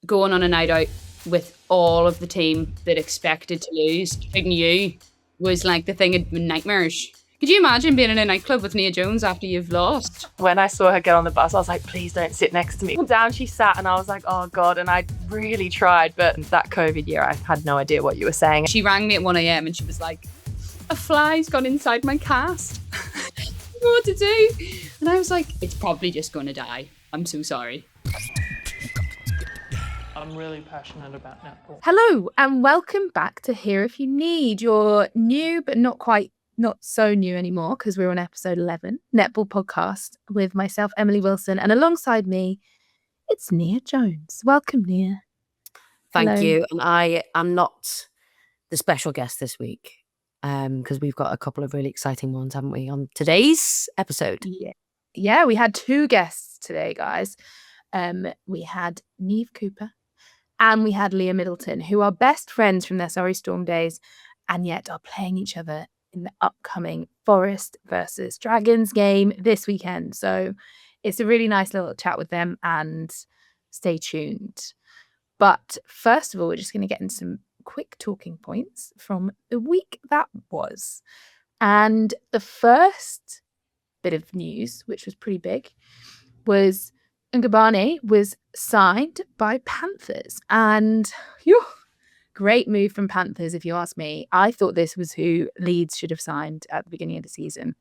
going on a night out with all of the team that expected to lose, including you, was like the thing of nightmares. Could you imagine being in a nightclub with Nia Jones after you've lost? When I saw her get on the bus, I was like, please don't sit next to me. Down she sat and I was like, oh God, and I really tried. But that COVID year, I had no idea what you were saying. She rang me at 1 a.m. and she was like, a fly's gone inside my cast. I don't know what to do. And I was like, it's probably just going to die. I'm so sorry. I'm really passionate about netball. Hello and welcome back to Here If You Need, your new but not so new anymore because we're on episode 11, Netball podcast with myself, Emily Wilson, and alongside me, it's Nia Jones. Welcome, Nia. Thank you. And I am not the special guest this week because we've got a couple of really exciting ones, haven't we, on today's episode? Yeah, we had two guests today, guys. We had Neve Cooper and we had Leah Middleton, who are best friends from their Surrey Storm days and yet are playing each other in the upcoming Forest versus Dragons game this weekend. So it's a really nice little chat with them and stay tuned. But first of all, we're just going to get into some quick talking points from the week that was. And the first bit of news, which was pretty big, was Ngubane was signed by Panthers. And great move from Panthers, if you ask me. I thought this was who Leeds should have signed at the beginning of the season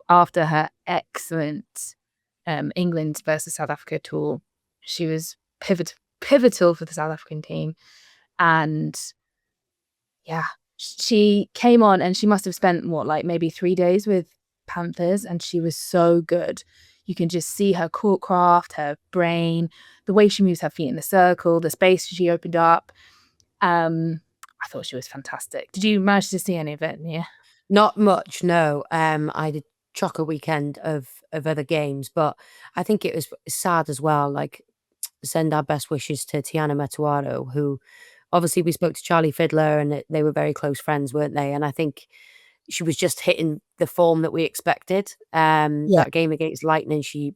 after her excellent England versus South Africa tour. She was pivotal for the South African team. And yeah, she came on and she must have spent, maybe 3 days with Panthers, and she was so good. You can just see her court craft, her brain, the way she moves her feet in the circle, the space she opened up. I thought she was fantastic. Did you manage to see any of it, Nia? Not much, no. I did chock-a weekend of other games, but I think it was sad as well. Like, send our best wishes to Tiana Metuarau, who obviously we spoke to Charlie Fiddler and they were very close friends, weren't they? And I think she was just hitting the form that we expected. That game against Lightning, she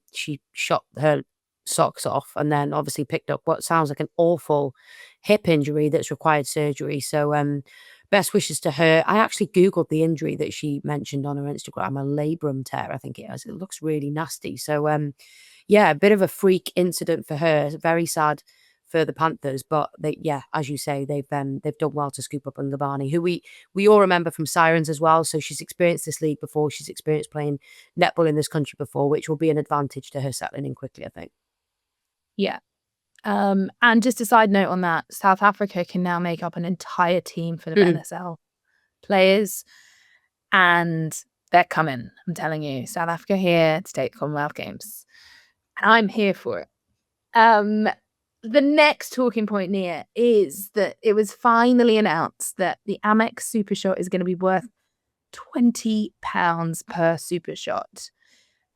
shot her socks off and then obviously picked up what sounds like an awful hip injury that's required surgery. So best wishes to her. I actually Googled the injury that she mentioned on her Instagram, a labrum tear, I think it is. It looks really nasty. So a bit of a freak incident for her. Very sad for the Panthers, but as you say, they've done well to scoop up Ngubane, who we all remember from Sirens as well. So she's experienced this league before. She's experienced playing netball in this country before, which will be an advantage to her settling in quickly, I think. Yeah. And just a side note on that, South Africa can now make up an entire team for the NSL players, and they're coming. I'm telling you, South Africa here to take the Commonwealth Games, and I'm here for it. The next talking point, Nia, is that it was finally announced that the Amex Super Shot is going to be worth £20 per Super Shot,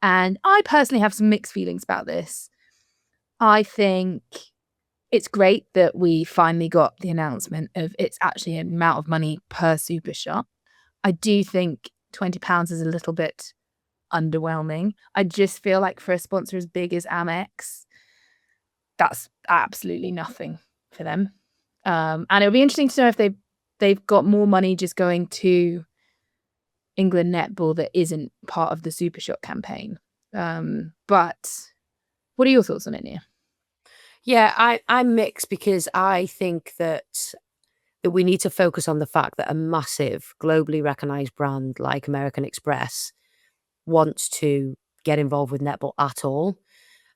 and I personally have some mixed feelings about this. I think it's great that we finally got the announcement of it's actually an amount of money per Super Shot. I do think £20 is a little bit underwhelming. I just feel like for a sponsor as big as Amex, that's absolutely nothing for them. And it'll be interesting to know if they've got more money just going to England netball that isn't part of the Super Shot campaign. But what are your thoughts on it, Nia? Yeah, I'm mixed because I think that we need to focus on the fact that a massive, globally recognised brand like American Express wants to get involved with netball at all.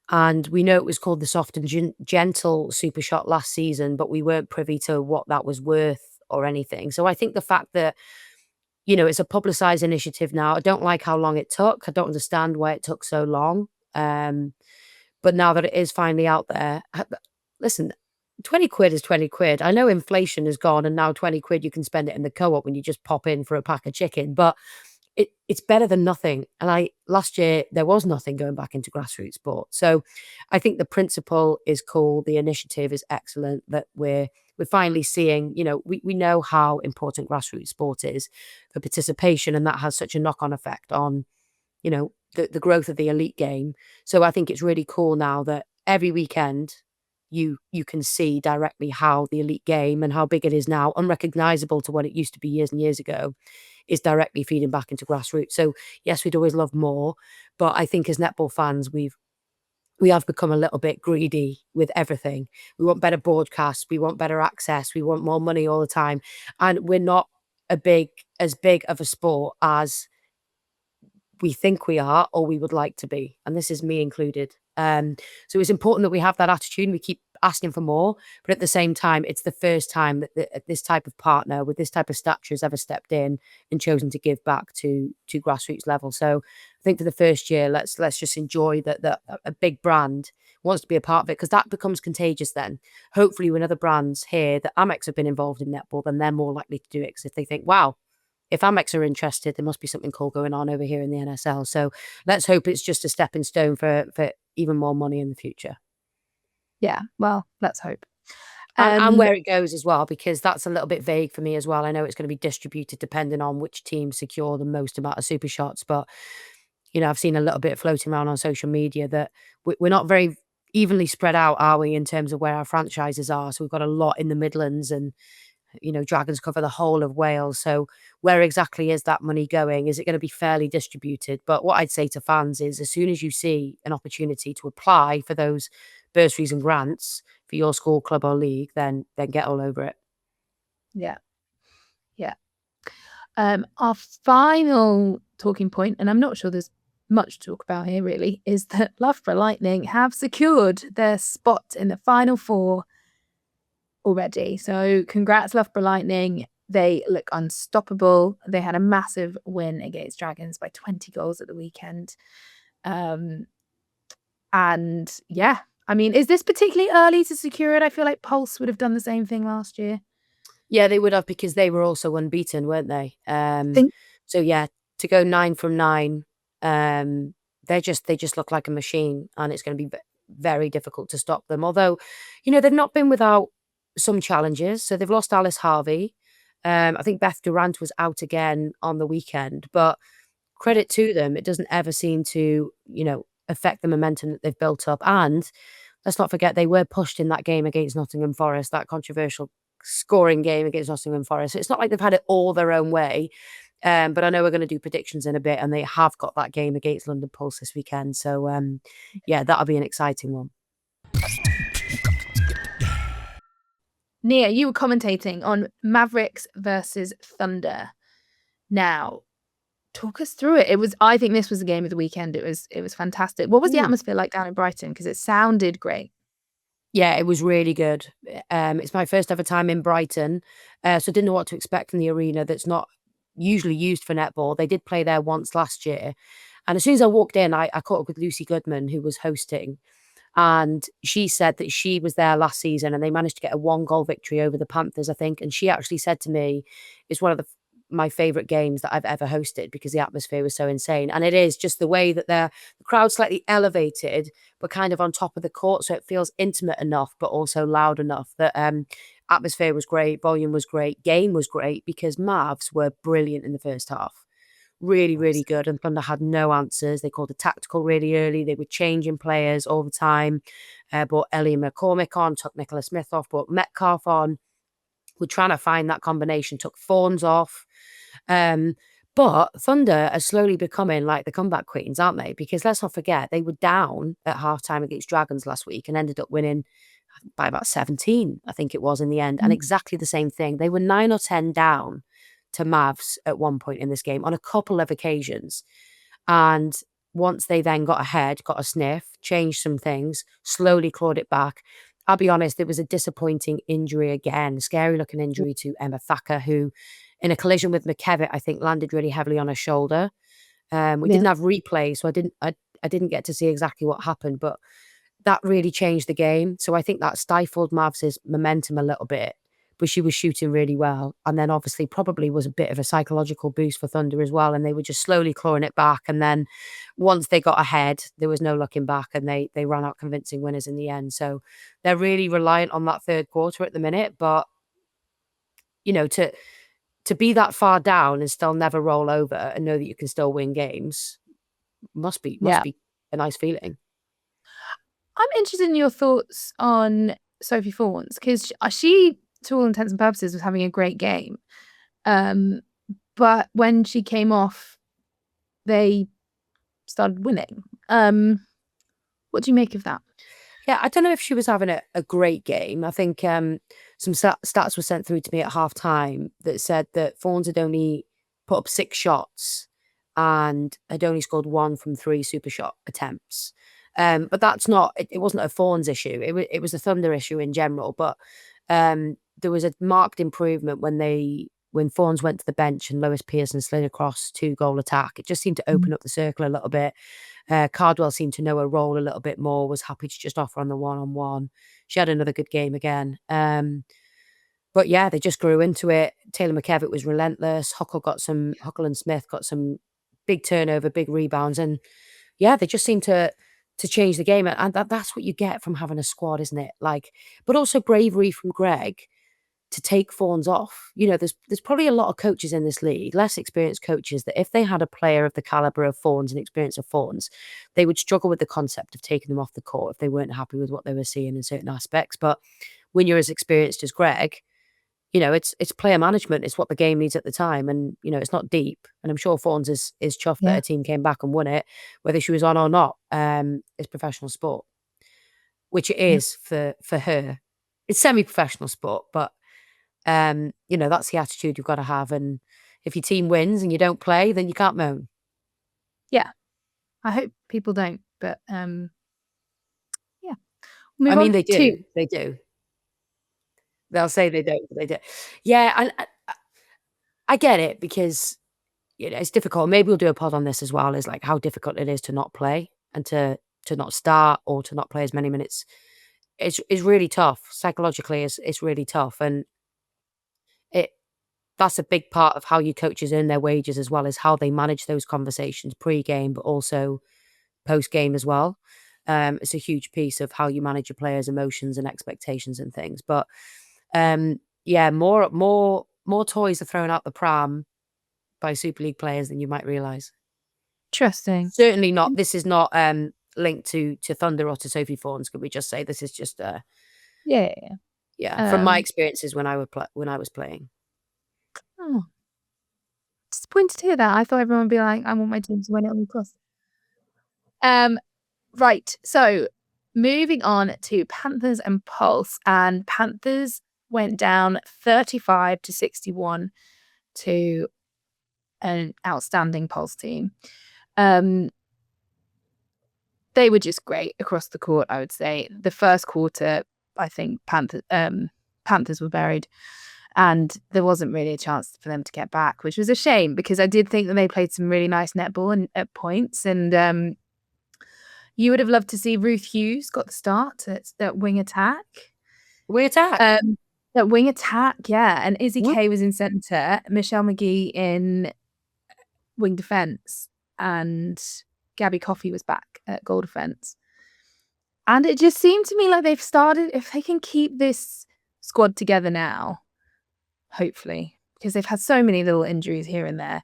And we know it was called the Soft and Gentle Super Shot last season, but we weren't privy to what that was worth or anything. So I think the fact that, it's a publicised initiative now. I don't like how long it took. I don't understand why it took so long. But now that it is finally out there, listen, 20 quid is 20 quid. I know inflation is gone and now 20 quid you can spend it in the co-op when you just pop in for a pack of chicken, but it's better than nothing. And last year there was nothing going back into grassroots sport. So I think the principle is cool. The initiative is excellent that we're finally seeing, we know how important grassroots sport is for participation, and that has such a knock-on effect on, the growth of the elite game. So I think it's really cool now that every weekend you can see directly how the elite game and how big it is now, unrecognisable to what it used to be years and years ago, is directly feeding back into grassroots. So yes, we'd always love more, but I think as netball fans, we have become a little bit greedy with everything. We want better broadcasts, we want better access, we want more money all the time, and we're not as big of a sport as we think we are or we would like to be, and this is me included. So it's important that we have that attitude and we keep asking for more, but at the same time, it's the first time that this type of partner with this type of stature has ever stepped in and chosen to give back to grassroots level. So I think for the first year, let's just enjoy that a big brand wants to be a part of it, because that becomes contagious then. Hopefully when other brands hear that Amex have been involved in netball, then they're more likely to do it, because if they think, wow, if Amex are interested, there must be something cool going on over here in the NSL. So let's hope it's just a stepping stone for even more money in the future. Yeah, well, let's hope. And where it goes as well, because that's a little bit vague for me as well. I know it's going to be distributed depending on which teams secure the most amount of super shots, but I've seen a little bit floating around on social media that we're not very evenly spread out, are we, in terms of where our franchises are? So we've got a lot in the Midlands, and Dragons cover the whole of Wales. So where exactly is that money going? Is it going to be fairly distributed? But what I'd say to fans is, as soon as you see an opportunity to apply for those bursaries and grants for your school, club or league, then get all over it. Yeah. Our final talking point, and I'm not sure there's much to talk about here really, is that Loughborough Lightning have secured their spot in the Final Four already. So congrats, Loughborough Lightning. They look unstoppable. They had a massive win against Dragons by 20 goals at the weekend. And yeah, I mean, is this particularly early to secure it? I feel like Pulse would have done the same thing last year. Yeah, they would have, because they were also unbeaten, weren't they? So yeah, to go 9 from 9, they just look like a machine, and it's going to be very difficult to stop them. Although, they've not been without some challenges. So they've lost Alice Harvey. I think Beth Durant was out again on the weekend, but credit to them, it doesn't ever seem to, affect the momentum that they've built up. And let's not forget, they were pushed in that game against Nottingham Forest, that controversial scoring game against Nottingham Forest. So it's not like they've had it all their own way. But I know we're going to do predictions in a bit, and they have got that game against London Pulse this weekend. So yeah, that'll be an exciting one. Nia, you were commentating on Mavericks versus Thunder. Now, talk us through it. I think this was the game of the weekend. It was fantastic. What was the atmosphere like down in Brighton? Because it sounded great. Yeah, it was really good. It's my first ever time in Brighton, so I didn't know what to expect from the arena that's not usually used for netball. They did play there once last year. And as soon as I walked in, I caught up with Lucy Goodman, who was hosting. And she said that she was there last season and they managed to get a 1-goal victory over the Panthers, I think. And she actually said to me, it's one of my favourite games that I've ever hosted, because the atmosphere was so insane. And it is just the way that the crowd slightly elevated, but kind of on top of the court. So it feels intimate enough, but also loud enough that atmosphere was great. Volume was great. Game was great, because Mavs were brilliant in the first half. Really, really good. And Thunder had no answers. They called a tactical really early. They were changing players all the time. Brought Ellie McCormick on, took Nicola Smith off, brought Metcalf on. We're trying to find that combination, took Fawns off. But Thunder are slowly becoming like the comeback queens, aren't they? Because let's not forget, they were down at halftime against Dragons last week and ended up winning by about 17, I think it was, in the end. And exactly the same thing. They were 9 or 10 down to Mavs at one point in this game on a couple of occasions. And once they then got ahead, got a sniff, changed some things, slowly clawed it back. I'll be honest, it was a disappointing injury again, scary looking injury to Emma Thacker, who in a collision with McKevitt, I think landed really heavily on her shoulder. We didn't have replay, so I didn't get to see exactly what happened, but that really changed the game. So I think that stifled Mavs' momentum a little bit, but she was shooting really well. And then obviously probably was a bit of a psychological boost for Thunder as well. And they were just slowly clawing it back. And then once they got ahead, there was no looking back, and they ran out convincing winners in the end. So they're really reliant on that third quarter at the minute. But, to be that far down and still never roll over and know that you can still win games must be a nice feeling. I'm interested in your thoughts on Sophie Fawns, because she, to all intents and purposes, was having a great game. But when she came off, they started winning. What do you make of that? Yeah, I don't know if she was having a great game. I think some stats were sent through to me at half time that said that Fawns had only put up 6 shots and had only scored 1 from 3 super shot attempts. But that's not, it wasn't a Fawns issue. It was a Thunder issue in general. But there was a marked improvement when Fawns went to the bench and Lois Pearson slid across 2-goal attack. It just seemed to open up the circle a little bit. Cardwell seemed to know her role a little bit more, was happy to just offer on the one-on-one. She had another good game again. But yeah, they just grew into it. Taylor McKevitt was relentless. Huckle and Smith got some big turnover, big rebounds. And yeah, they just seemed to change the game. And that's what you get from having a squad, isn't it? But also bravery from Greg to take Fawns off. There's probably a lot of coaches in this league, less experienced coaches, that if they had a player of the caliber of Fawns and experience of Fawns, they would struggle with the concept of taking them off the court if they weren't happy with what they were seeing in certain aspects. But when you're as experienced as Greg, it's player management. It's what the game needs at the time. And, it's not deep. And I'm sure Fawns is chuffed that her team came back and won it, whether she was on or not. It's professional sport, which it is for her. It's semi-professional sport, but that's the attitude you've got to have. And if your team wins and you don't play, then you can't moan. Yeah. I hope people don't, but yeah. I mean, they do. They do. They'll say they don't, but they do. Yeah, and I get it, because it's difficult. Maybe we'll do a pod on this as well, is like how difficult it is to not play and to not start or to not play as many minutes. It's really tough. Psychologically, it's really tough. And that's a big part of how your coaches earn their wages, as well as how they manage those conversations pre-game, but also post-game as well. It's a huge piece of how you manage your players' emotions and expectations and things. But yeah, more toys are thrown out the pram by Super League players than you might realise. Interesting. Certainly not. This is not linked to Thunder or to Sophie Fawns. Could we just say this is just yeah. From my experiences when I was playing. Oh, disappointed to hear that. I thought everyone would be like, I want my team to win it on the cross. Right. So moving on to Panthers and Pulse, and Panthers went down 35-61 to an outstanding Pulse team. They were just great across the court, I would say. The first quarter, I think Panthers were buried, and there wasn't really a chance for them to get back, which was a shame, because I did think that they played some really nice netball at points, and you would have loved to see Ruth Hughes got the start at wing attack. Wing attack? At wing attack, yeah. And Izzy Kay was in centre, Michelle McGee in wing defence, and Gabby Coffey was back at goal defence. And it just seemed to me like they've started, if they can keep this squad together now, hopefully, because they've had so many little injuries here and there,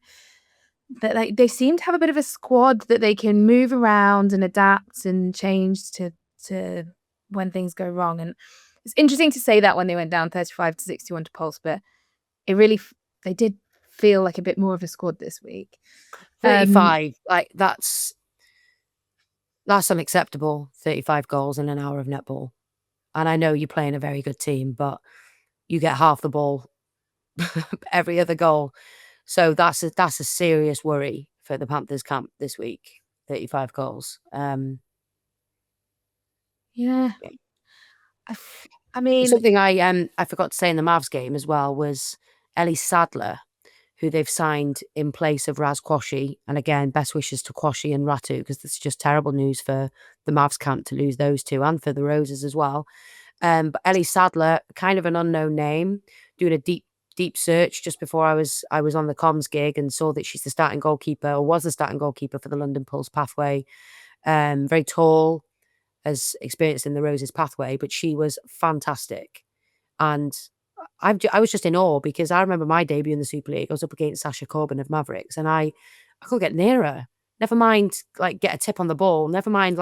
that they seem to have a bit of a squad that they can move around and adapt and change to when things go wrong. And it's interesting to say that when they went down 35-61 to Pulse, but they did feel like a bit more of a squad this week. 35, that's unacceptable. 35 goals in an hour of netball. And I know you're playing a very good team, but you get half the ball every other goal. So that's a serious worry for the Panthers camp this week. 35 goals. Yeah. I mean, something I forgot to say in the Mavs game as well was Ellie Sadler, who they've signed in place of Raz Quashie. And again, best wishes to Quashie and Ratu, because this is just terrible news for the Mavs camp to lose those two, and for the Roses as well. But Ellie Sadler, kind of an unknown name, doing a deep search just before I was on the comms gig, and saw that she's the starting goalkeeper, or was the starting goalkeeper for the London Pulse pathway. Very tall, as experienced in the Roses pathway, but she was fantastic. And I was just in awe, because I remember my debut in the Super League. I was up against Sasha Corbin of Mavericks, and I couldn't get near her. Never mind, get a tip on the ball. Never mind,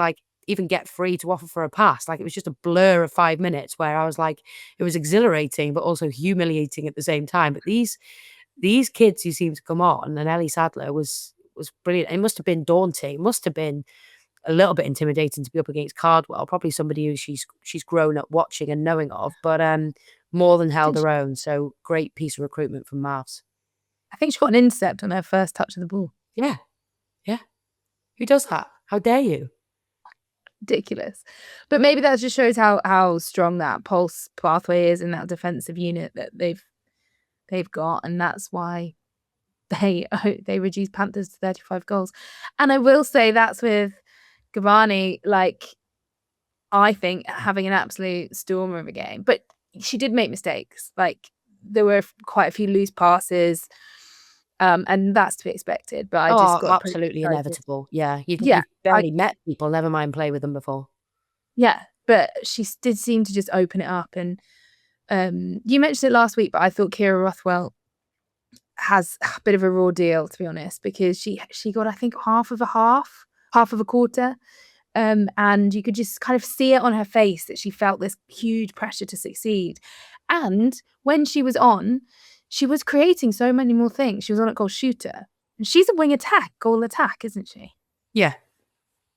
even get free to offer for a pass. Like, it was just a blur of 5 minutes where I was like, it was exhilarating, but also humiliating at the same time. But these kids who seemed to come on, and Ellie Sadler was brilliant. It must have been daunting. It must have been a little bit intimidating to be up against Cardwell, probably somebody who she's grown up watching and knowing of, but more than held her own. So great piece of recruitment from Mavs. I think she got an intercept on her first touch of the ball. Yeah. Who does that? How dare you? Ridiculous. But maybe that just shows how strong that pulse pathway is in that defensive unit that they've got, and that's why they reduced Panthers to 35 goals. And I will say that's with Ngubane, like, I think, having an absolute stormer of a game. But she did make mistakes. Like, there were quite a few loose passes, and that's to be expected. But I just got absolutely inevitable. Yeah, you've barely met people, never mind play with them before. Yeah, but she did seem to just open it up. And you mentioned it last week, but I thought Kira Rothwell has a bit of a raw deal, to be honest, because she got, I think, half of a quarter. And you could just kind of see it on her face that she felt this huge pressure to succeed. And when she was on, she was creating so many more things. She was on at goal shooter. And she's a wing attack, goal attack, isn't she? Yeah.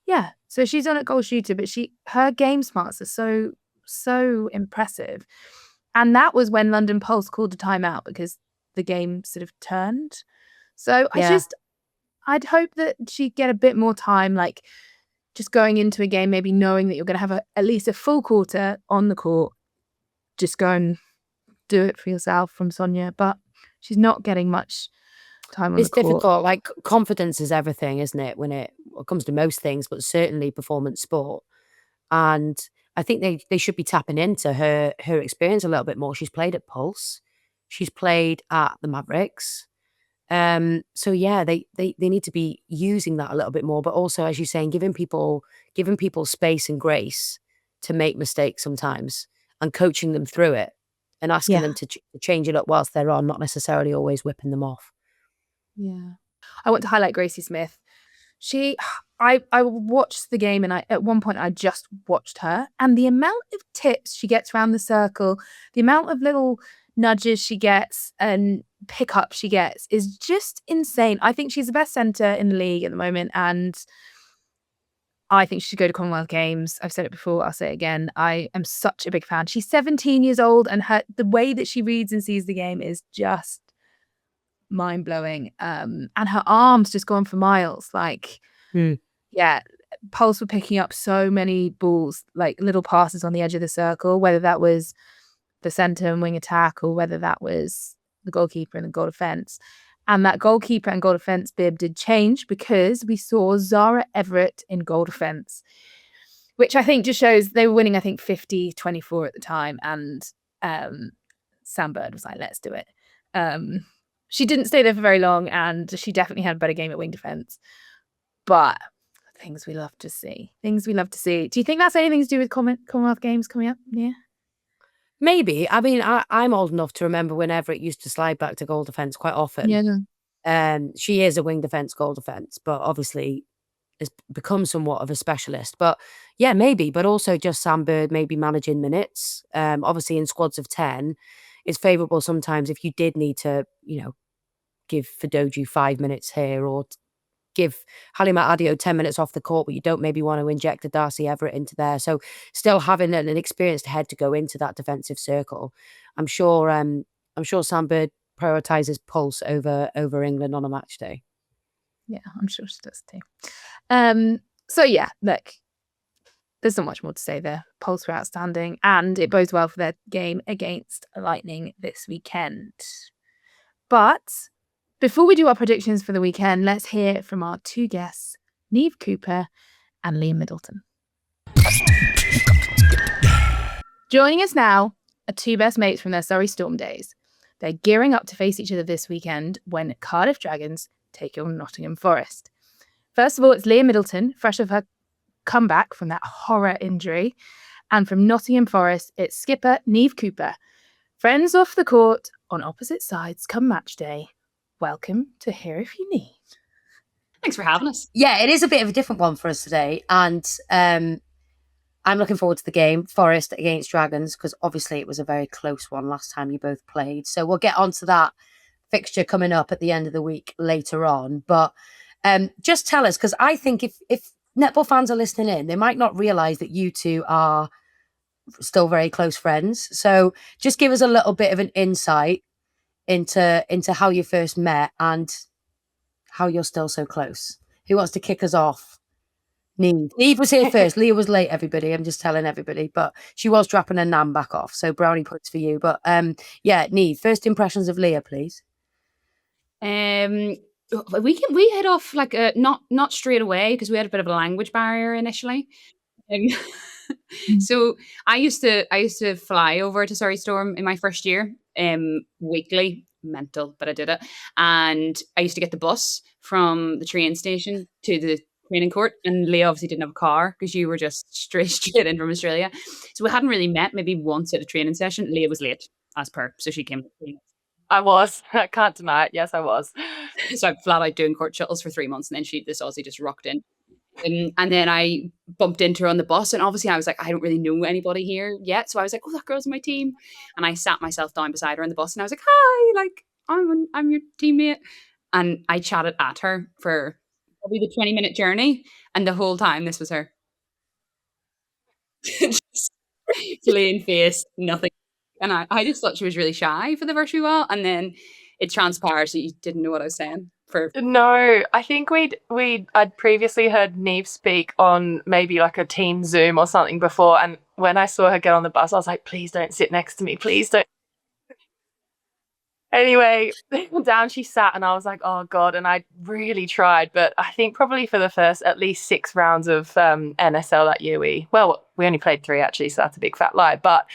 Yeah. So she's on at goal shooter, but her game smarts are so impressive. And that was when London Pulse called a timeout because the game sort of turned. So I'd hope that she'd get a bit more time, like just going into a game, maybe knowing that you're going to have at least a full quarter on the court. Just go and do it for yourself from Sonia. But she's not getting much time on the court. It's difficult. Like, confidence is everything, isn't it, when it comes to most things, but certainly performance sport. And I think they should be tapping into her experience a little bit more. She's played at Pulse. She's played at the Mavericks. So yeah, they need to be using that a little bit more, but also, as you're saying, giving people space and grace to make mistakes sometimes and coaching them through it and asking them to change it up whilst they're on, not necessarily always whipping them off. Yeah. I want to highlight Gracie Smith. I watched the game, and at one point I just watched her, and the amount of tips she gets around the circle, the amount of little nudges she gets and pickups she gets is just insane. I think she's the best centre in the league at the moment, and I think she should go to Commonwealth Games. I've said it before, I'll say it again. I am such a big fan. She's 17 years old, and the way that she reads and sees the game is just mind-blowing. And her arms just go on for miles. Like, yeah, Pulse were picking up so many balls, like little passes on the edge of the circle, whether that was the centre and wing attack or whether that was the goalkeeper and the goal defence. And that goalkeeper and goal defence bib did change because we saw Zara Everett in goal defence, which I think just shows they were winning, I think, 50-24 at the time. And Sam Bird was like, let's do it. She didn't stay there for very long, and she definitely had a better game at wing defence. But things we love to see. Things we love to see. Do you think that's anything to do with Commonwealth Games coming up? Yeah. Maybe. I mean, I'm old enough to remember when Everett used to slide back to goal defence quite often. Yeah. She is a wing defence, goal defence, but obviously has become somewhat of a specialist. But yeah, maybe. But also just Sam Bird maybe managing minutes. Obviously in squads of 10, it's favourable sometimes if you did need to, give Fadoju 5 minutes here or give Halima Adio 10 minutes off the court, but you don't maybe want to inject a Darcy Everett into there. So still having an experienced head to go into that defensive circle. I'm sure Sam Bird prioritises Pulse over England on a match day. Yeah, I'm sure she does too. So yeah, look, there's not much more to say there. Pulse were outstanding, and it bodes well for their game against Lightning this weekend. But before we do our predictions for the weekend, let's hear from our two guests, Neve Cooper and Leah Middleton. Joining us now are two best mates from their Surrey Storm days. They're gearing up to face each other this weekend when Cardiff Dragons take on Nottingham Forest. First of all, it's Leah Middleton, fresh of her comeback from that horror injury. And from Nottingham Forest, it's skipper Neve Cooper. Friends off the court on opposite sides come match day. Welcome to Here If You Need. Thanks for having us. Yeah, it is a bit of a different one for us today. And I'm looking forward to the game, Forest against Dragons, because obviously it was a very close one last time you both played. So we'll get onto that fixture coming up at the end of the week later on. But just tell us, because I think if netball fans are listening in, they might not realise that you two are still very close friends. So just give us a little bit of an insight into how you first met and how you're still so close. Who wants to kick us off? Neve. Neve was here first. Leah was late, everybody. I'm just telling everybody. But she was dropping her nan back off. So brownie points for you. But yeah, Neve, first impressions of Leah, please. We hit off like not straight away because we had a bit of a language barrier initially. So I used to fly over to Surrey Storm in my first year, weekly. Mental, but I did it. And I used to get the bus from the train station to the training court, and Leah obviously didn't have a car because you were just straight in from Australia. So we hadn't really met maybe once at a training session. Leah was late as per, so she came. I was. I can't deny it. Yes, I was. So I'm flat out doing court shuttles for 3 months, and then this Aussie just rocked in. And then I bumped into her on the bus, and obviously I was like, I don't really know anybody here yet. So I was like, oh, that girl's on my team. And I sat myself down beside her on the bus, and I was like, hi, like, I'm your teammate. And I chatted at her for probably the 20-minute journey. And the whole time, this was her. Just plain face, nothing. And I just thought she was really shy for the first few while. And then it transpired she didn't know what I was saying. No, I think I'd previously heard Neve speak on maybe like a team Zoom or something before, and when I saw her get on the bus, I was like, please don't sit next to me, please don't. Anyway, down she sat, and I was like, oh God, and I really tried, but I think probably for the first at least 6 rounds of NSL that year, we only played 3 actually, so that's a big fat lie, but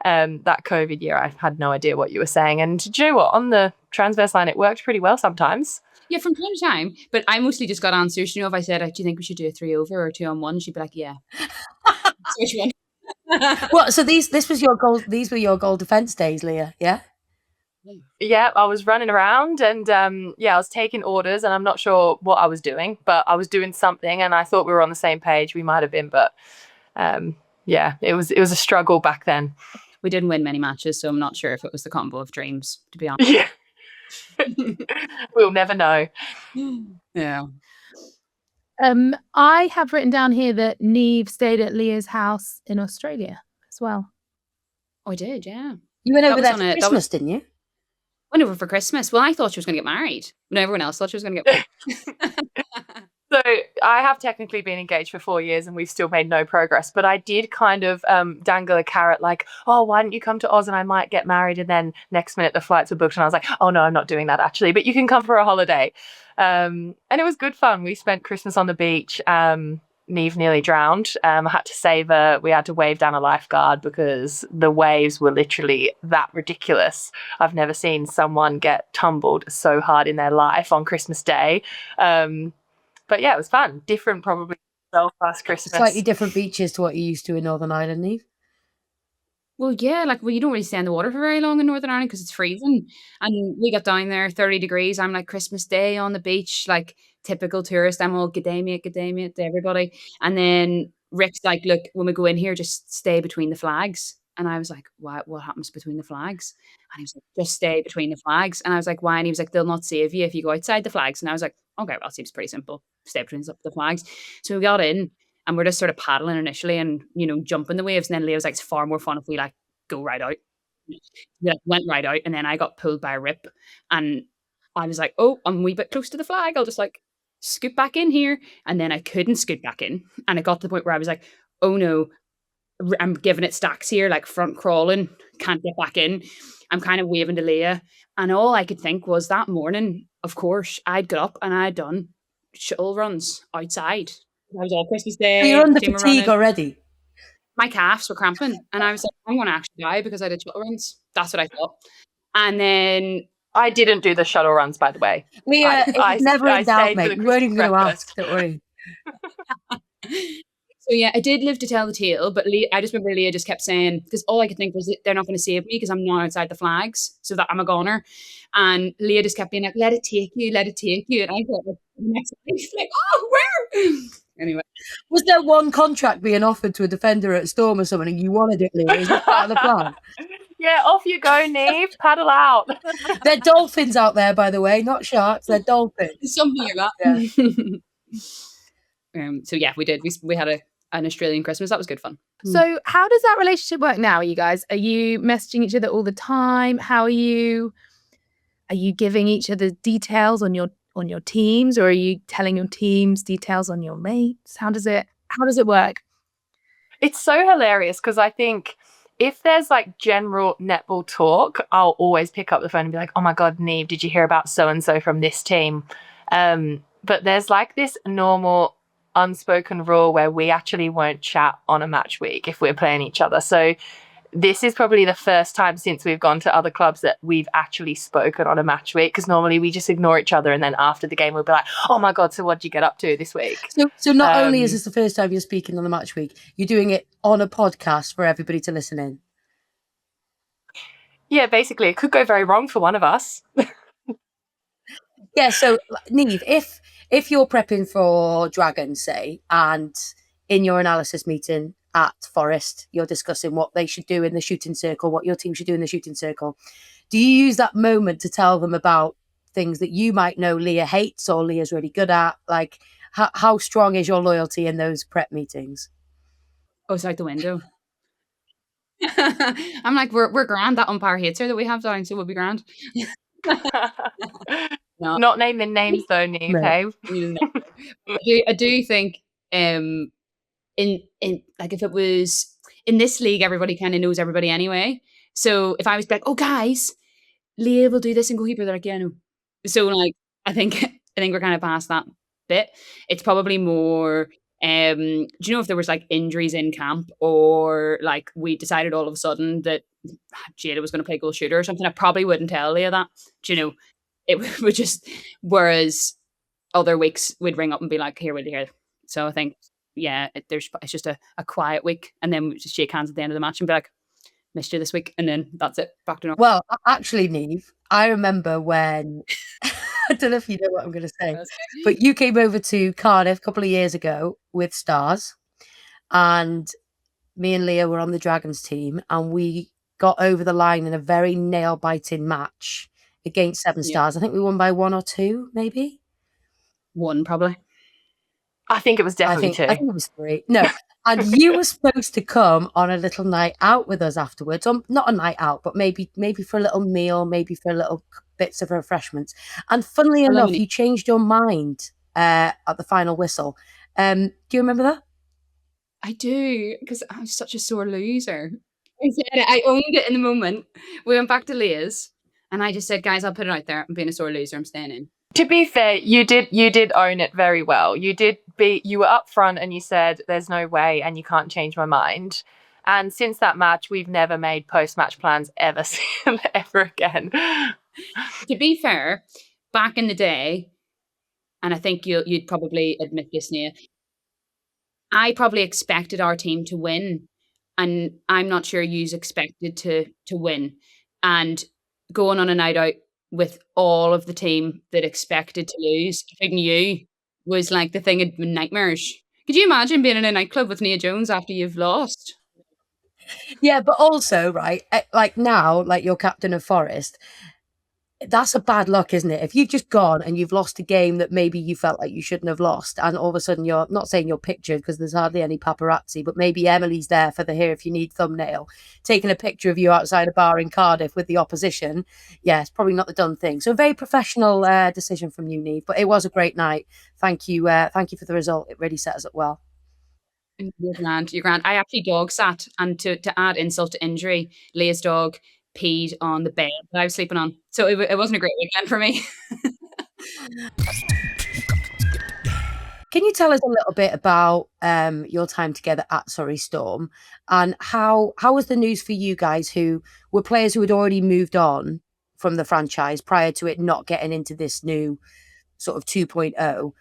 that COVID year, I had no idea what you were saying, and do you know what, on the transverse line, it worked pretty well sometimes. Yeah, from time to time. But I mostly just got answers. You know, if I said, do you think we should do a 3 over or 2 on 1? She'd be like, yeah. Which one? Well, so these were your goal defense days, Leah, yeah? Yeah, I was running around and I was taking orders, and I'm not sure what I was doing, but I was doing something, and I thought we were on the same page. We might have been, but it was a struggle back then. We didn't win many matches, so I'm not sure if it was the combo of dreams, to be honest. Yeah. We'll never know. Yeah. I have written down here that Neve stayed at Leah's house in Australia as well. Oh, I did, yeah. You went over there for Christmas, didn't you? Went over for Christmas. Well, I thought she was going to get married. No, everyone else thought she was going to get married. So I have technically been engaged for 4 years, and we've still made no progress. But I did kind of dangle a carrot like, oh, why don't you come to Oz and I might get married? And then next minute the flights were booked, and I was like, oh, no, I'm not doing that actually. But you can come for a holiday. And it was good fun. We spent Christmas on the beach. Neve nearly drowned. I had to save her. We had to wave down a lifeguard because the waves were literally that ridiculous. I've never seen someone get tumbled so hard in their life on Christmas Day. But yeah, it was fun. Different probably Belfast Christmas. Slightly different beaches to what you used to in Northern Ireland, Neve. Well, yeah, you don't really stay in the water for very long in Northern Ireland because it's freezing. And we got down there, 30 degrees. I'm like, Christmas Day on the beach, like typical tourist. I'm all good day, mate to everybody. And then Rick's like, look, when we go in here, just stay between the flags. And I was like, what happens between the flags? And he was like, just stay between the flags. And I was like, why? And he was like, they'll not save you if you go outside the flags. And I was like, okay, well, it seems pretty simple. Stay between the flags. So we got in, and we're just sort of paddling initially and, jumping the waves. And then Leah was like, it's far more fun if we like go right out. We went right out, and then I got pulled by a rip, and I was like, oh, I'm a wee bit close to the flag. I'll just like scoot back in here. And then I couldn't scoot back in. And it got to the point where I was like, oh no, I'm giving it stacks here, like front crawling, can't get back in. I'm kind of waving to Leah. And all I could think was that morning, of course, I'd got up and I'd done shuttle runs outside. That was all Christmas Day. So you're under fatigue already? My calves were cramping. And I was like, I'm going to actually die because I did shuttle runs. That's what I thought. And then I didn't do the shuttle runs, by the way. Leah, it's never in doubt, mate. We weren't even going to ask. Don't worry. So yeah, I did live to tell the tale, but I just remember Leah just kept saying, because all I could think was that they're not going to save me because I'm not outside the flags, so that I'm a goner. And Leah just kept being like, "Let it take you, let it take you." And I thought, like, the next week, like, "Oh, where?" Anyway, Was there one contract being offered to a defender at Storm or something and you wanted it, Leah? Is that part of the plan? Yeah, off you go, Neve. Paddle out. They're dolphins out there, by the way, not sharks. They're dolphins. something like that. So yeah, we did. We had an Australian Christmas. That was good fun. So how does that relationship work now, you guys? Are you messaging each other all the time? How are you giving each other details on your teams, or are you telling your teams details on your mates? How does it work? It's so hilarious because I think if there's like general netball talk, I'll always pick up the phone and be like, "Oh my God, Neve, did you hear about so-and-so from this team?" But there's like this normal unspoken rule where we actually won't chat on a match week if we're playing each other. So this is probably the first time since we've gone to other clubs that we've actually spoken on a match week, because normally we just ignore each other and then after the game we'll be like, "Oh my God, so what did you get up to this week?" So not only is this the first time you're speaking on the match week, you're doing it on a podcast for everybody to listen in. Yeah, basically it could go very wrong for one of us. Yeah, so Neve, if you're prepping for Dragons, say, and in your analysis meeting at Forest, you're discussing what they should do in the shooting circle, what your team should do in the shooting circle, do you use that moment to tell them about things that you might know Leah hates or Leah's really good at? Like, how strong is your loyalty in those prep meetings? Oh, it's out the window. I'm like, we're grand. That umpire hates her that we have down, so we'll be grand. No. Not naming names though, Neve. No. Hey. I do think in like, if it was in this league, everybody kind of knows everybody anyway. So if I was like, "Oh guys, Leah will do this and goalkeeper," they're like, "Yeah, no." So like, I think we're kind of past that bit. It's probably more. Do you know if there was like injuries in camp, or like we decided all of a sudden that Jada was going to play goal shooter or something? I probably wouldn't tell Leah that. Do you know, it would just. Whereas other weeks we'd ring up and be like, "Here, we're here." So I think, yeah, it's just a quiet week, and then we just shake hands at the end of the match and be like, "Missed you this week," and then that's it, back to normal. Well, actually, Neve, I remember when I don't know if you know what I'm going to say, but you came over to Cardiff a couple of years ago with Stars, and me and Leah were on the Dragons team, and we got over the line in a very nail-biting match against Seven Stars. I think we won by 1 or 2, maybe. 1 probably. I think it was definitely 2. I think it was 3. No. And you were supposed to come on a little night out with us afterwards. Not a night out, but maybe for a little meal, maybe for a little bits of refreshments. And funnily enough, you changed your mind at the final whistle. Do you remember that? I do, because I'm such a sore loser. I said it, I owned it in the moment. We went back to Leah's, and I just said, "Guys, I'll put it out there. I'm being a sore loser. I'm staying in." To be fair, you did own it very well. You were up front and you said, "There's no way," and you can't change my mind. And since that match, we've never made post-match plans ever again. To be fair, back in the day, and I think you'd probably admit this, Nia, I probably expected our team to win, and I'm not sure yous expected to win. And going on a night out with all of the team that expected to lose, including you, was like the thing of nightmares. Could you imagine being in a nightclub with Nia Jones after you've lost? Yeah, but also, right, like now, like you're captain of Forest, that's a bad luck, isn't it? If you've just gone and you've lost a game that maybe you felt like you shouldn't have lost, and all of a sudden you're not saying you're pictured because there's hardly any paparazzi, but maybe Emily's there for the Here If You Need thumbnail, taking a picture of you outside a bar in Cardiff with the opposition. Yeah, it's probably not the done thing. So a very professional decision from you, Neve, but it was a great night. Thank you for the result. It really set us up well. You're grand. You're grand. I actually dog sat, and to add insult to injury, Leah's dog peed on the bed that I was sleeping on. So it wasn't a great weekend for me. Can you tell us a little bit about your time together at Surrey Storm, and how was the news for you guys who were players who had already moved on from the franchise prior to it not getting into this new sort of 2.0?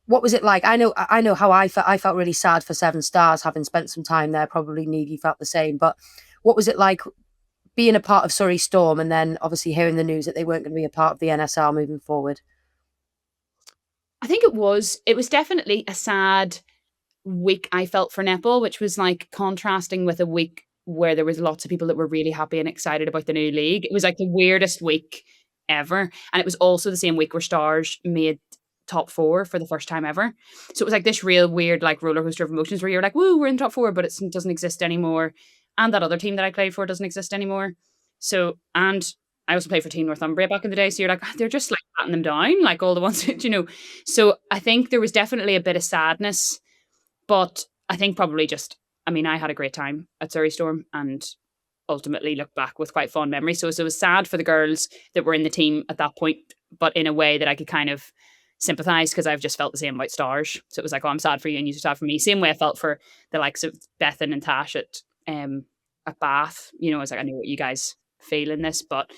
what was it like? I know how I felt. I felt really sad for Seven Stars, having spent some time there. Probably Neve, you felt the same. But what was it like being a part of Surrey Storm and then obviously hearing the news that they weren't going to be a part of the NSL moving forward? I think it was definitely a sad week I felt for netball, which was like contrasting with a week where there was lots of people that were really happy and excited about the new league. It was like the weirdest week ever. And it was also the same week where Stars made top 4 for the first time ever. So it was like this real weird like roller coaster of emotions where you're like, woo, we're in the top 4, but it doesn't exist anymore. And that other team that I played for doesn't exist anymore. So, and I also played for Team Northumbria back in the day. So you're like, they're just like patting them down, like all the ones that, you know. So I think there was definitely a bit of sadness, but I think probably just, I mean, I had a great time at Surrey Storm and ultimately look back with quite fond memories. So it was sad for the girls that were in the team at that point, but in a way that I could kind of sympathise because I've just felt the same about Stars. So it was like, oh, I'm sad for you and you're sad for me. Same way I felt for the likes of Bethan and Tash at Bath. You know, I was like, I know what you guys feel in this, but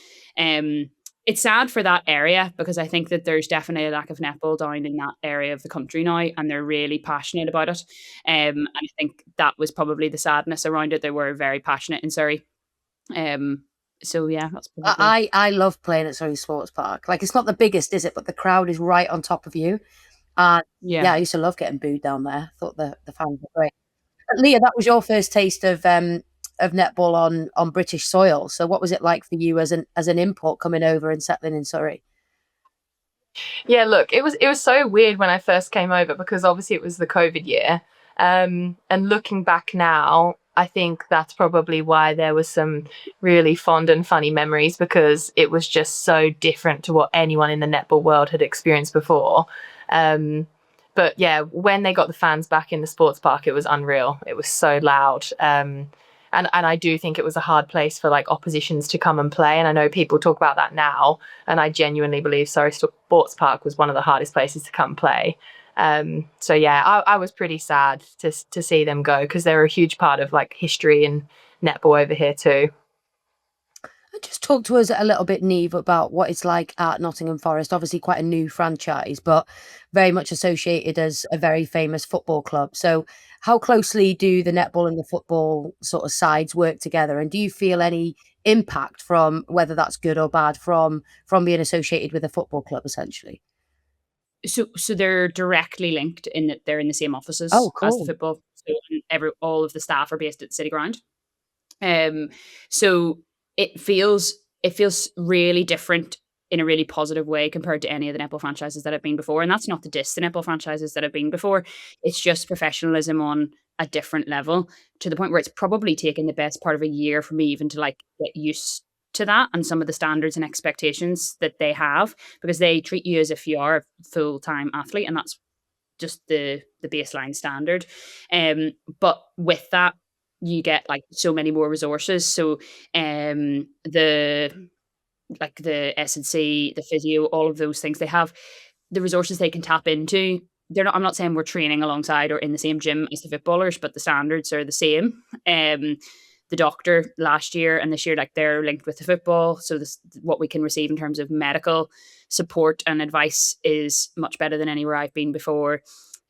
it's sad for that area because I think that there's definitely a lack of netball down in that area of the country now, and they're really passionate about it. And I think that was probably the sadness around it. They were very passionate in Surrey. So yeah, that's probably. I love playing at Surrey Sports Park. Like, it's not the biggest, is it? But the crowd is right on top of you. Yeah, I used to love getting booed down there. Thought the fans were great. But Leah, that was your first taste of netball on British soil. So what was it like for you as an import coming over and settling in Surrey? Yeah, look, it was so weird when I first came over because obviously it was the COVID year. And looking back now, I think that's probably why there was some really fond and funny memories because it was just so different to what anyone in the netball world had experienced before. But yeah, when they got the fans back in the sports park, it was unreal. It was so loud. And I do think it was a hard place for like oppositions to come and play. And I know people talk about that now. And I genuinely believe Surrey Sports Park was one of the hardest places to come play. So yeah, I was pretty sad to see them go because they're a huge part of like history and netball over here too. Just talk to us a little bit, Neve, about what it's like at Nottingham Forest. Obviously quite a new franchise, but very much associated as a very famous football club. So how closely do the netball and the football sort of sides work together? And do you feel any impact from whether that's good or bad from being associated with a football club, essentially? So they're directly linked in that they're in the same offices Oh, as the cool. football. So all of the staff are based at City Ground. So it feels really different in a really positive way compared to any of the netball franchises that have been before. And that's not to diss the netball franchises that have been before. It's just professionalism on a different level to the point where it's probably taken the best part of a year for me even to like get used to that and some of the standards and expectations that they have because they treat you as if you are a full-time athlete and that's just the baseline standard. But with that, you get like so many more resources. So the S&C, the physio, all of those things, they have the resources they can tap into. I'm not saying we're training alongside or in the same gym as the footballers, but the standards are the same. The doctor last year and this year, like they're linked with the football. So what we can receive in terms of medical support and advice is much better than anywhere I've been before.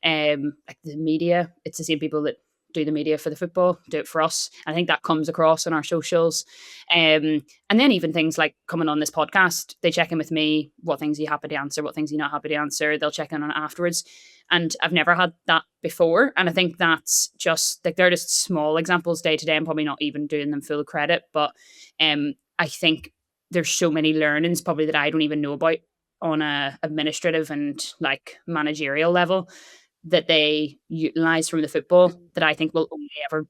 Like the media, it's the same people that do the media for the football, do it for us. I think that comes across on our socials. And then even things like coming on this podcast, they check in with me, what things are you happy to answer, what things are you not happy to answer. They'll check in on it afterwards. And I've never had that before. And I think that's just like, they're just small examples day to day. I'm probably not even doing them full credit, but I think there's so many learnings probably that I don't even know about on a administrative and like managerial level that they utilize from the football that I think will only ever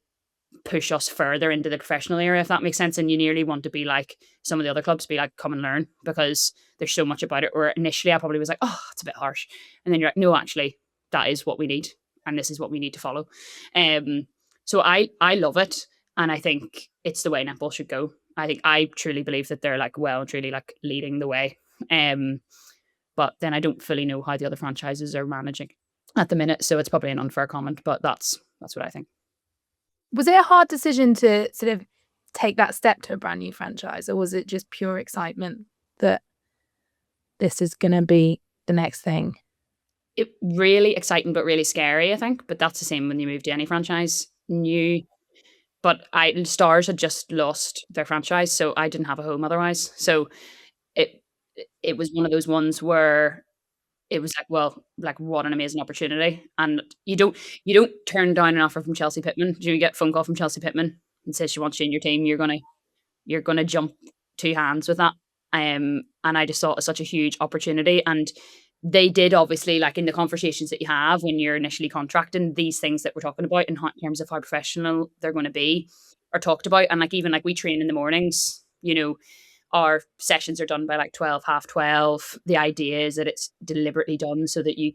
push us further into the professional area, if that makes sense. And you nearly want to be like some of the other clubs, be like, come and learn because there's so much about it. Or initially I probably was like, oh, it's a bit harsh. And then you're like, no, actually, that is what we need. And this is what we need to follow. So I love it. And I think it's the way netball should go. I truly believe that they're like well and truly like leading the way. But then I don't fully know how the other franchises are managing at the minute. So it's probably an unfair comment, but that's what I think. Was it a hard decision to sort of take that step to a brand new franchise, or was it just pure excitement that this is going to be the next thing? it really exciting but really scary, I think. But that's the same when you move to any franchise. But Stars had just lost their franchise, so I didn't have a home otherwise. So it it was one of those ones where it was like, well, like what an amazing opportunity. And you don't turn down an offer from Chelsea Pittman. You get a phone call from Chelsea Pittman and says she wants you in your team, you're gonna jump two hands with that. And I just saw it as such a huge opportunity. And they did obviously, like in the conversations that you have when you're initially contracting, these things that we're talking about in terms of how professional they're going to be are talked about. And like even like we train in the mornings, our sessions are done by like 12, half 12. The idea is that it's deliberately done so that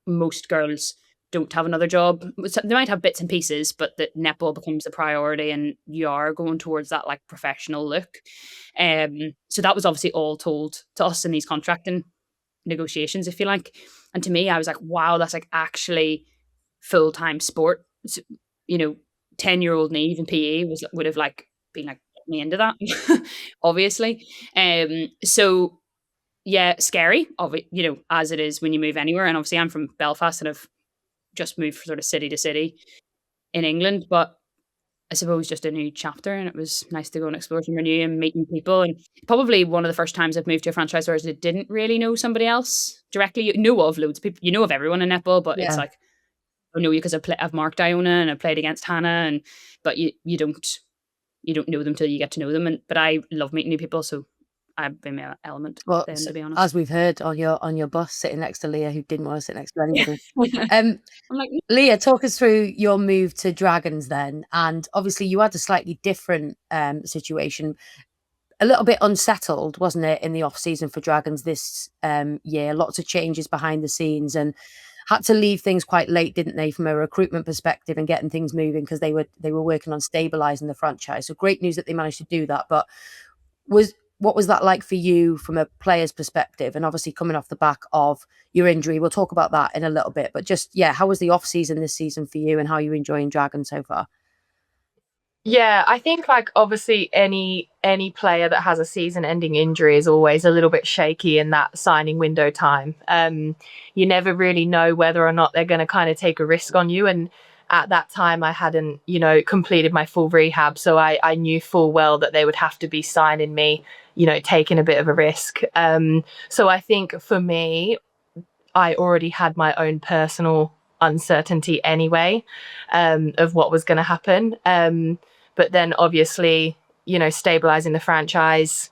most girls don't have another job. So they might have bits and pieces, but that netball becomes a priority and you are going towards that like professional look. So that was obviously all told to us in these contracting negotiations, if you like. And to me, I was like, wow, that's like actually full-time sport. So, 10-year-old Neve in PE would have like been like me into that, obviously. So yeah, scary, as it is when you move anywhere. And obviously I'm from Belfast and I've just moved sort of city to city in England, but I suppose just a new chapter, and it was nice to go and explore somewhere new and meeting people. And probably one of the first times I've moved to a franchise where I didn't really know somebody else directly. You know of loads of people, you know of everyone in netball, but it's like, I know you because I've marked Iona and I've played against Hannah, but you don't know them till you get to know them. But I love meeting new people, so I've been my element. Well, then, to be honest, as we've heard on your bus, sitting next to Leah, who didn't want to sit next to anybody. I'm like, Leah, talk us through your move to Dragons then, and obviously you had a slightly different situation, a little bit unsettled, wasn't it, in the off season for Dragons this year? Lots of changes behind the scenes, and had to leave things quite late, didn't they, from a recruitment perspective and getting things moving because they were working on stabilizing the franchise. So great news that they managed to do that. But what was that like for you from a player's perspective? And obviously coming off the back of your injury, we'll talk about that in a little bit. But just, how was the off season this season for you and how are you enjoying Dragons so far? Yeah, I think like obviously any player that has a season-ending injury is always a little bit shaky in that signing window time. You never really know whether or not they're going to kind of take a risk on you. And at that time, I hadn't, completed my full rehab, so I knew full well that they would have to be signing me, taking a bit of a risk. So I think for me, I already had my own personal uncertainty anyway, of what was going to happen. But then obviously, stabilizing the franchise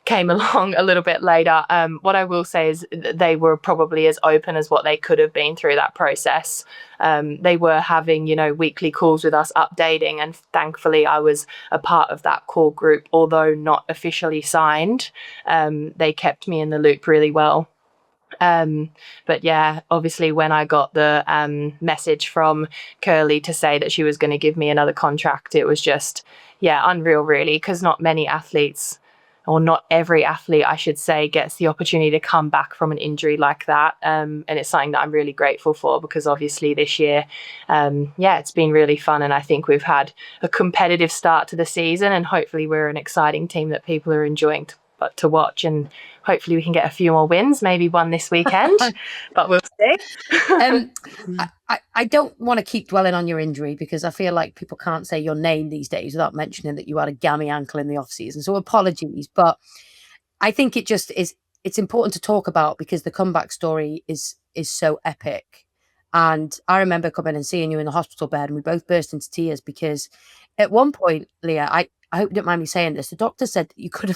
came along a little bit later. What I will say is they were probably as open as what they could have been through that process. They were having, weekly calls with us, updating, and thankfully I was a part of that core group, although not officially signed. They kept me in the loop really well. But yeah, obviously when I got the message from Curly to say that she was going to give me another contract, it was just, unreal really, because not many athletes, or not every athlete, I should say, gets the opportunity to come back from an injury like that. And it's something that I'm really grateful for, because obviously this year, it's been really fun. And I think we've had a competitive start to the season, and hopefully we're an exciting team that people are enjoying to watch, and hopefully we can get a few more wins, maybe one this weekend, but we'll see. I don't want to keep dwelling on your injury, because I feel like people can't say your name these days without mentioning that you had a gammy ankle in the off season. So apologies, but I think it's important to talk about, because the comeback story is so epic. And I remember coming and seeing you in the hospital bed, and we both burst into tears, because at one point, Leah, I hope you don't mind me saying this, the doctor said that you could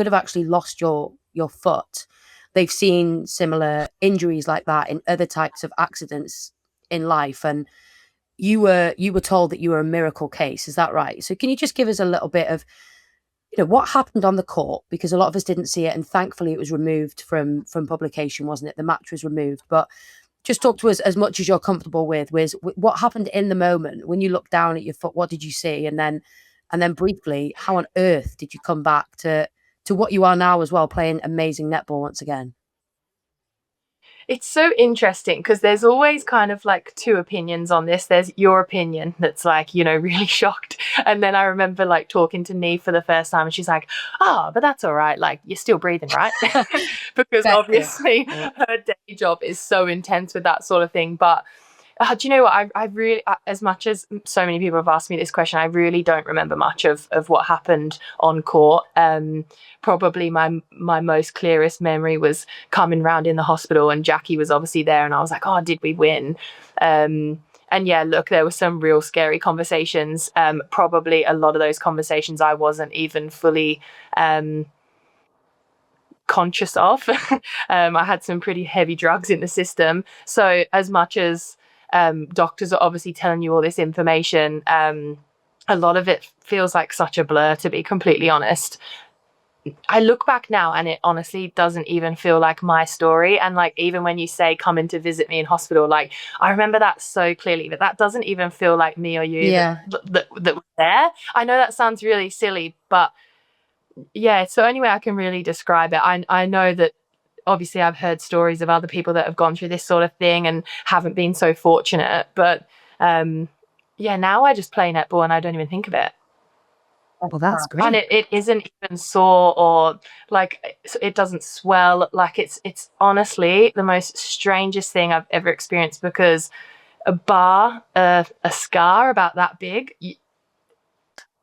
have actually lost your foot. They've seen similar injuries like that in other types of accidents in life, and you were told that you were a miracle case. Is that right? So can you just give us a little bit of what happened on the court, because a lot of us didn't see it, and thankfully it was removed from publication, wasn't it? The match was removed, but just talk to us as much as you're comfortable with what happened in the moment when you looked down at your foot. What did you see? And then briefly, how on earth did you come back to what you are now as well, playing amazing netball once again? It's so interesting because there's always kind of like two opinions on this. There's your opinion that's like, really shocked. And then I remember like talking to Neve for the first time and she's like, oh, but that's all right. Like you're still breathing, right? Because obviously her day job is so intense with that sort of thing. But do you know what? I really, as much as so many people have asked me this question, I really don't remember much of what happened on court. Probably my most clearest memory was coming round in the hospital and Jackie was obviously there and I was like, oh, did we win? And yeah, look, there were some real scary conversations. Probably a lot of those conversations I wasn't even fully conscious of. I had some pretty heavy drugs in the system. So as much as doctors are obviously telling you all this information, a lot of it feels like such a blur, to be completely honest. I look back now and it honestly doesn't even feel like my story. And like, even when you say come in to visit me in hospital, like I remember that so clearly, but that doesn't even feel like me or you that was there. I know that sounds really silly, but yeah, it's the only way I can really describe it. I know that obviously I've heard stories of other people that have gone through this sort of thing and haven't been so fortunate. But yeah, now I just play netball and I don't even think of it. Well, that's great. And it isn't even sore or like it doesn't swell. Like it's honestly the most strangest thing I've ever experienced, because a scar about that big,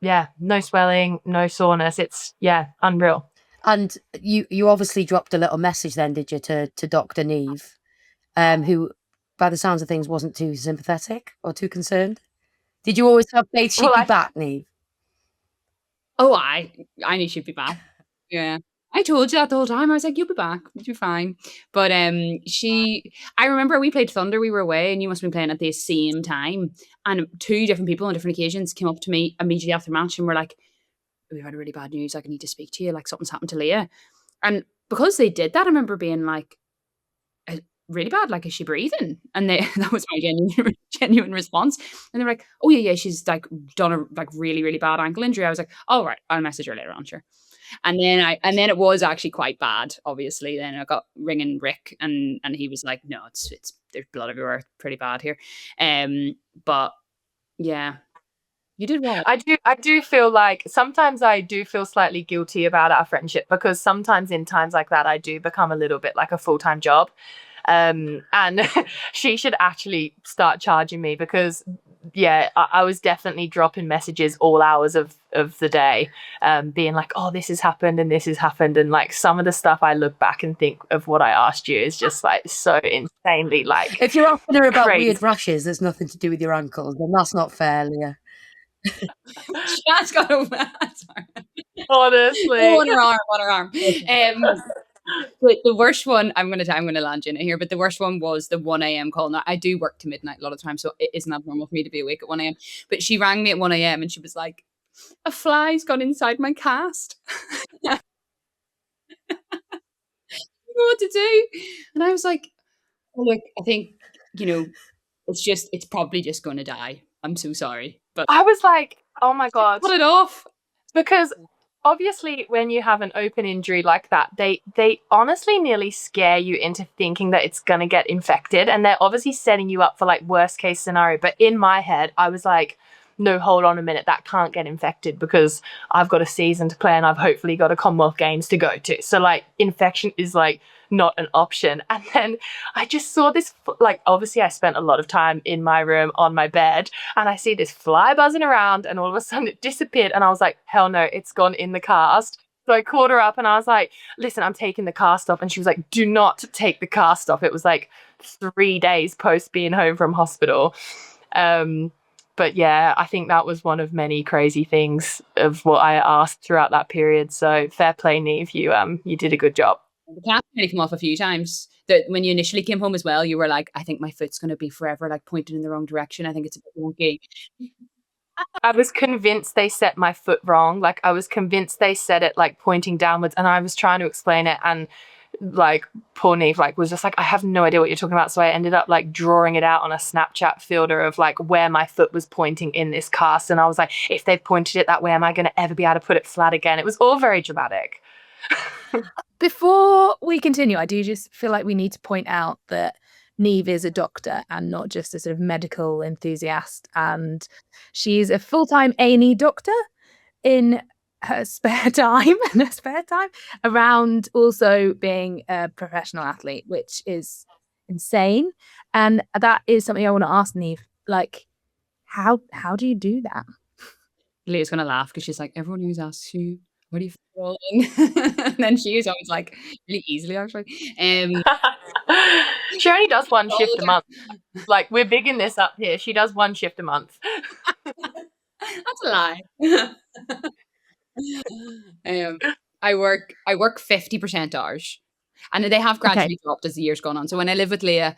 yeah, no swelling, no soreness. It's unreal. And you obviously dropped a little message then, did you, to Dr. Neve, who, by the sounds of things, wasn't too sympathetic or too concerned? Did you always have faith she'd be back, Neve? Oh, I knew she'd be back. Yeah. I told you that the whole time. I was like, you'll be back. You'll be fine. But I remember we played Thunder. We were away and you must have been playing at the same time. And two different people on different occasions came up to me immediately after the match and were like, we heard really bad news. Like, I need to speak to you. Like, something's happened to Leah. And because they did that, I remember being like, really bad. Like, is she breathing? And that was my genuine response. And they were like, oh yeah, she's like done a like really, really bad ankle injury. I was like, all right, I'll message her later on, sure. And then it was actually quite bad, obviously. Then I got ringing Rick and he was like, no, it's there's blood everywhere, pretty bad here. But yeah. You did well. I do feel like sometimes I do feel slightly guilty about our friendship, because sometimes in times like that I do become a little bit like a full-time job. And she should actually start charging me, because I was definitely dropping messages all hours of the day, being like, oh, this has happened and this has happened. And like some of the stuff I look back and think of what I asked you is just like so insanely like, if you're asking her about crazy. weird rashes that's nothing to do with your ankles, then that's not fair, Leah. That's got a honestly on her arm. But the worst one, I'm gonna land in it here, but the worst one was the 1 a.m. call. Now I do work to midnight a lot of times, so it isn't abnormal for me to be awake at 1 a.m. But she rang me at 1 a.m. and she was like, a fly's gone inside my cast. I don't know what to do. And I was like, oh, look, I think, it's probably just gonna die. I'm so sorry. But I was like, oh my God. Put it off. Because obviously when you have an open injury like that, they honestly nearly scare you into thinking that it's going to get infected. And they're obviously setting you up for like worst case scenario. But in my head, I was like, no, hold on a minute. That can't get infected because I've got a season to play and I've hopefully got a Commonwealth Games to go to. So like infection is like not an option. And then I just saw this, like obviously I spent a lot of time in my room on my bed and I see this fly buzzing around and all of a sudden it disappeared. And I was like, hell no, it's gone in the cast. So I called her up and I was like, listen, I'm taking the cast off. And she was like, do not take the cast off. It was like 3 days post being home from hospital. But yeah, I think that was one of many crazy things of what I asked throughout that period. So fair play, Neve. You did a good job. The cast nearly come off a few times. That when you initially came home as well, you were like, I think my foot's going to be forever like pointed in the wrong direction. I think it's a bit wonky. I was convinced they set my foot wrong. Like I was convinced they set it like pointing downwards, and I was trying to explain it, and like poor Neve like was just like, I have no idea what you're talking about. So I ended up like drawing it out on a Snapchat filter of like where my foot was pointing in this cast, and I was like, if they pointed it that way, am I going to ever be able to put it flat again? It was all very dramatic. Before we continue, I do just feel like we need to point out that Neve is a doctor and not just a sort of medical enthusiast. And she's a full-time A&E doctor in her spare time around also being a professional athlete, which is insane. And that is something I want to ask Neve. Like, how do you do that? Leah's gonna laugh because she's like, everyone always asks you, what do you feel? And then she is always like, really easily actually. She only does one shift a month. Like, we're bigging this up here. She does one shift a month. That's a lie. I work 50% hours, and they have gradually dropped as the years gone on. So when I lived with Leah,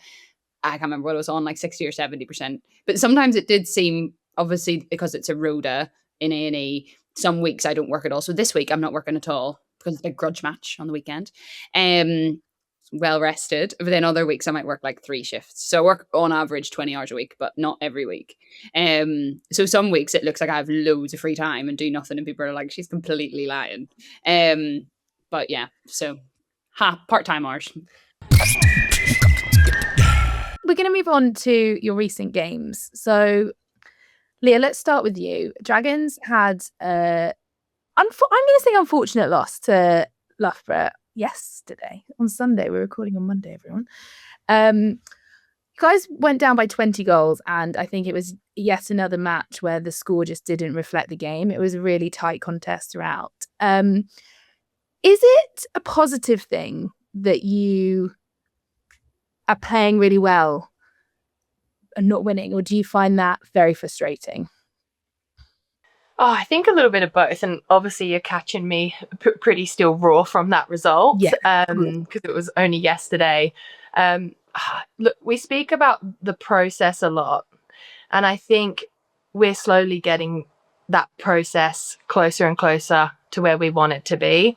I can't remember what it was on, like 60 or 70%. But sometimes it did seem, obviously because it's a rota in A&E, some weeks I don't work at all. So this week I'm not working at all because it's a grudge match on the weekend. Well rested. But then other weeks I might work like 3 shifts. So I work on average 20 hours a week, but not every week. So some weeks it looks like I have loads of free time and do nothing, and people are like, she's completely lying. But yeah, so part-time hours. We're going to move on to your recent games. So, Leah, let's start with you. Dragons had I'm going to say unfortunate loss to Loughborough yesterday on Sunday. We're recording on Monday, everyone. You guys went down by 20 goals, and I think it was yet another match where the score just didn't reflect the game. It was a really tight contest throughout. Is it a positive thing that you are playing really well and not winning, or do you find that very frustrating? Oh, I think a little bit of both, and obviously you're catching me pretty still raw from that result, because it was only yesterday. Look, we speak about the process a lot, and I think we're slowly getting that process closer and closer to where we want it to be.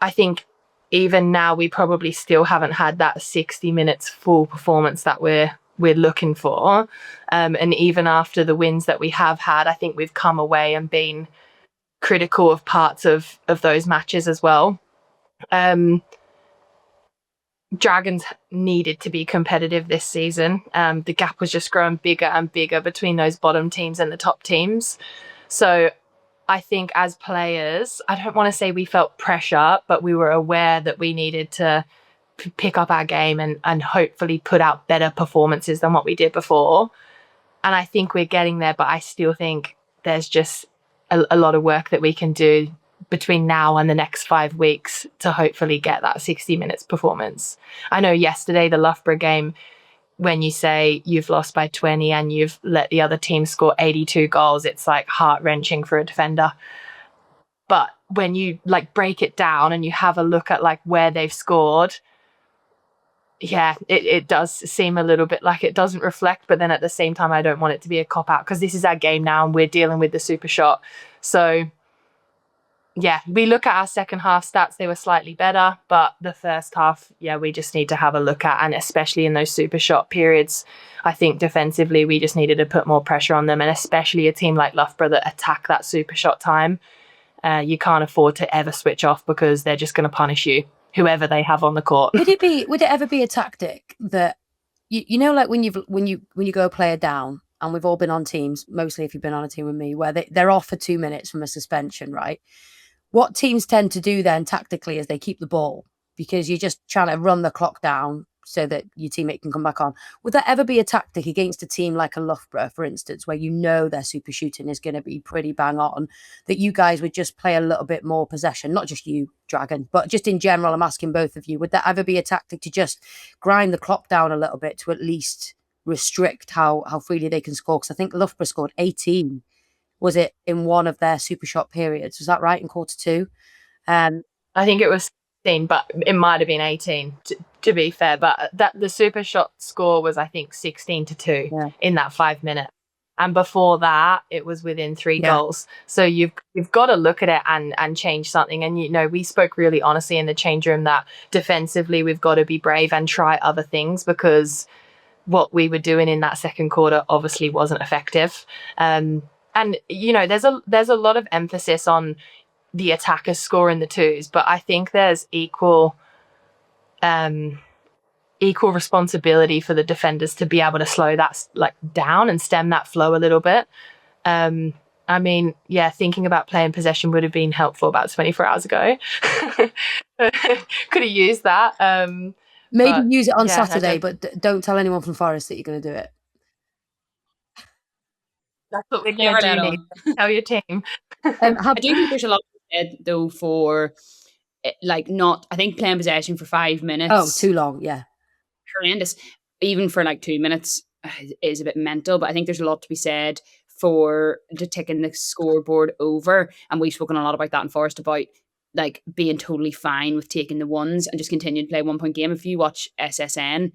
I think even now we probably still haven't had that 60 minutes full performance that we're looking for. And even after the wins that we have had, I think we've come away and been critical of parts of those matches as well. Dragons needed to be competitive this season. The gap was just growing bigger and bigger between those bottom teams and the top teams. So I think as players, I don't want to say we felt pressure, but we were aware that we needed to pick up our game and hopefully put out better performances than what we did before. And I think we're getting there, but I still think there's just a lot of work that we can do between now and the next 5 weeks to hopefully get that 60 minutes performance. I know yesterday, the Loughborough game, when you say you've lost by 20 and you've let the other team score 82 goals, it's like heart-wrenching for a defender. But when you like break it down and you have a look at like where they've scored, yeah, it does seem a little bit like it doesn't reflect. But then at the same time, I don't want it to be a cop-out because this is our game now and we're dealing with the Super Shot. So yeah, we look at our second half stats, they were slightly better, but the first half, yeah, we just need to have a look at, and especially in those Super Shot periods, I think defensively we just needed to put more pressure on them, and especially a team like Loughborough that attack that Super Shot time, you can't afford to ever switch off because they're just going to punish you, whoever they have on the court. Would it ever be a tactic that you know, like when you go a player down, and we've all been on teams, mostly if you've been on a team with me, where they're off for 2 minutes from a suspension, right? What teams tend to do then tactically is they keep the ball because you're just trying to run the clock down so that your teammate can come back on. Would there ever be a tactic against a team like a Loughborough, for instance, where you know their super shooting is going to be pretty bang on, that you guys would just play a little bit more possession? Not just you, Dragon, but just in general, I'm asking both of you, would there ever be a tactic to just grind the clock down a little bit to at least restrict how freely they can score? Because I think Loughborough scored 18, was it, in one of their Super Shot periods? Was that right, in quarter 2? I think it was 16, but it might have been 18 to be fair. But that the Super Shot score was, I think, 16-2 in that 5 minutes. And before that, it was within 3 goals. So you've got to look at it and change something. And, you know, we spoke really honestly in the change room that defensively we've got to be brave and try other things, because what we were doing in that second quarter obviously wasn't effective. And, you know, there's a lot of emphasis on the attackers score in the twos, but I think there's equal responsibility for the defenders to be able to slow that like down and stem that flow a little bit. I mean, yeah, thinking about playing possession would have been helpful about 24 hours ago. Could have used that. Maybe use it on yeah, Saturday, but don't tell anyone from Forest that you're going to do it. That's what we're Never going to let do, on. Neve. Tell your team. I do think there's a lot to be said, though, for like not. I think playing possession for 5 minutes. Oh, too long, yeah. Horrendous. Even for like 2 minutes is a bit mental. But I think there's a lot to be said for taking the scoreboard over, and we've spoken a lot about that in Forest about like being totally fine with taking the ones and just continuing to play 1 point game. If you watch SSN,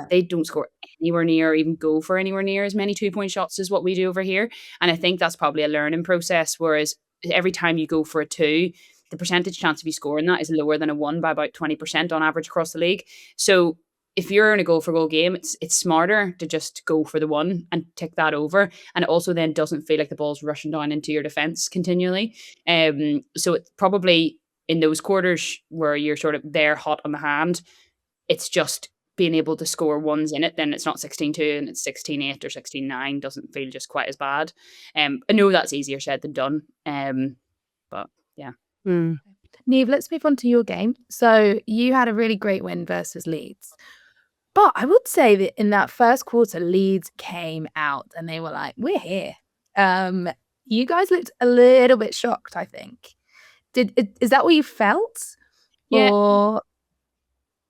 they don't score anywhere near or even go for anywhere near as many 2 point shots as what we do over here. And I think that's probably a learning process. Whereas every time you go for a 2, the percentage chance of you scoring that is lower than a 1 by about 20% on average across the league. So if you're in a goal for goal game, it's smarter to just go for the 1 and tick that over. And it also then doesn't feel like the ball's rushing down into your defense continually. So it's probably in those quarters where you're sort of there hot on the hand, it's just being able to score ones in it. Then it's not 16-2 and it's 16-8 or 16-9 doesn't feel just quite as bad. I know that's easier said than done. But yeah. Neve, let's move on to your game. So you had a really great win versus Leeds. But I would say that in that first quarter, Leeds came out and they were like, we're here. You guys looked a little bit shocked, I think. Is that what you felt? Yeah. Or...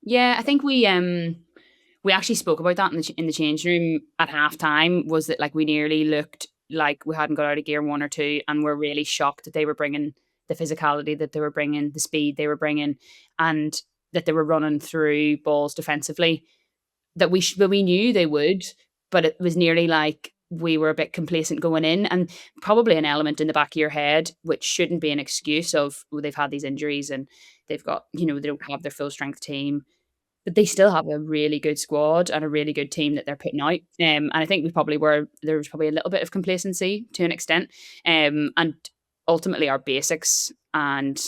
Yeah, I think we actually spoke about that in the change room at halftime, was that like we nearly looked like we hadn't got out of gear 1 or 2 and we're really shocked that they were bringing the physicality that they were bringing, the speed they were bringing, and that they were running through balls defensively that we knew they would, but it was nearly like we were a bit complacent going in, and probably an element in the back of your head, which shouldn't be an excuse of, well, they've had these injuries and they've got, they don't have their full strength team, but they still have a really good squad and a really good team that they're putting out. And I think there was probably a little bit of complacency to an extent. And ultimately our basics and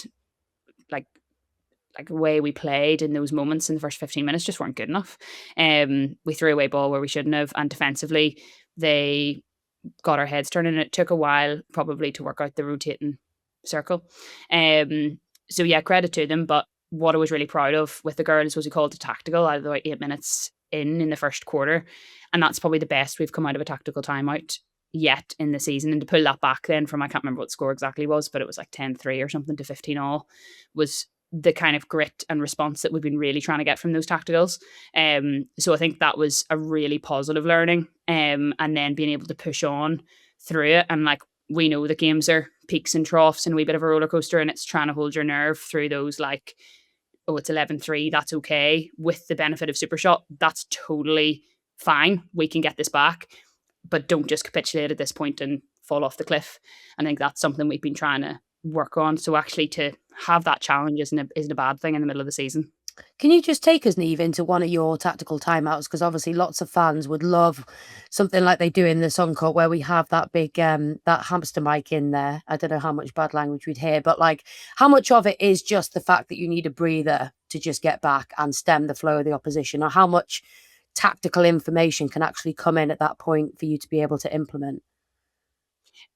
like the way we played in those moments in the first 15 minutes just weren't good enough. We threw away ball where we shouldn't have, and defensively they got our heads turning. It took a while probably to work out the rotating circle. So yeah, credit to them. But what I was really proud of with the girls was we called it tactical out of about 8 minutes in the first quarter, and that's probably the best we've come out of a tactical timeout yet in the season. And to pull that back then from, I can't remember what the score exactly was, but it was like 10-3 or something to 15-all, was the kind of grit and response that we've been really trying to get from those tacticals. So I think that was a really positive learning. And then being able to push on through it. And like, we know the games are peaks and troughs and a wee bit of a roller coaster, and it's trying to hold your nerve through those, like, oh, it's 11-3, that's okay. With the benefit of Super Shot, that's totally fine. We can get this back, but don't just capitulate at this point and fall off the cliff. I think that's something we've been trying to work on. So actually to have that challenge isn't a bad thing in the middle of the season. Can you just take us, Neve, into one of your tactical timeouts? Because obviously lots of fans would love something like they do in the Sun Cup, where we have that big, that hamster mic in there. I don't know how much bad language we'd hear, but like, how much of it is just the fact that you need a breather to just get back and stem the flow of the opposition, or how much tactical information can actually come in at that point for you to be able to implement?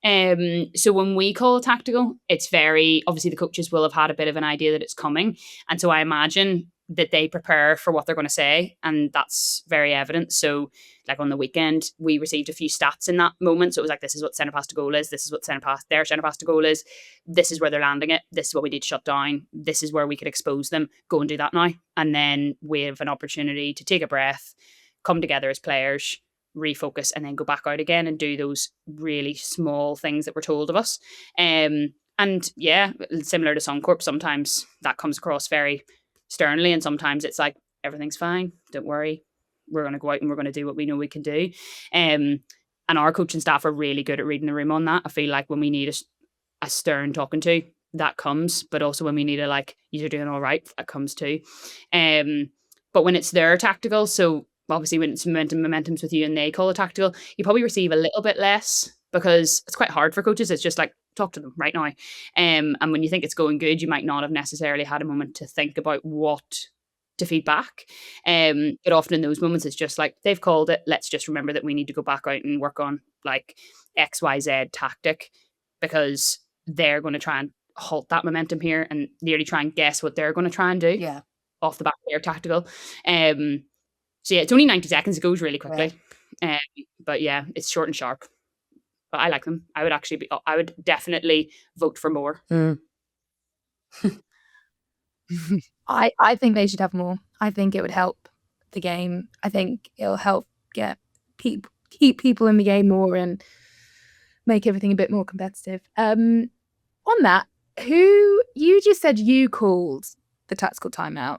So when we call tactical, it's very, obviously the coaches will have had a bit of an idea that it's coming. And so I imagine that they prepare for what they're going to say. And that's very evident. So like on the weekend, we received a few stats in that moment. So it was like, this is what centre pass to goal is. This is what their centre pass to goal is. This is where they're landing it. This is what we need to shut down. This is where we could expose them. Go and do that now. And then we have an opportunity to take a breath, come together as players, refocus, and then go back out again and do those really small things that were told of us. And yeah, similar to Suncorp, sometimes that comes across very sternly, and sometimes it's like, everything's fine, don't worry, we're going to go out and we're going to do what we know we can do. And our coaching staff are really good at reading the room on that. I feel like when we need a stern talking to, that comes, but also when we need a, like, you're doing all right, that comes too. But when it's their tactical, so obviously when it's momentum's with you and they call it tactical, you probably receive a little bit less, because it's quite hard for coaches. It's just like, talk to them right now. And when you think it's going good, you might not have necessarily had a moment to think about what to feed back. But often in those moments, it's just like, they've called it. Let's just remember that we need to go back out and work on like XYZ tactic, because they're going to try and halt that momentum here and nearly try and guess what they're going to try and do Yeah. off the back of their tactical. So yeah, it's only 90 seconds. It goes really quickly. But yeah, it's short and sharp. But I like them. I would definitely vote for more. I think they should have more. I think it would help the game. I think it'll help keep people in the game more and make everything a bit more competitive. On that, you just said you called the tactical timeout.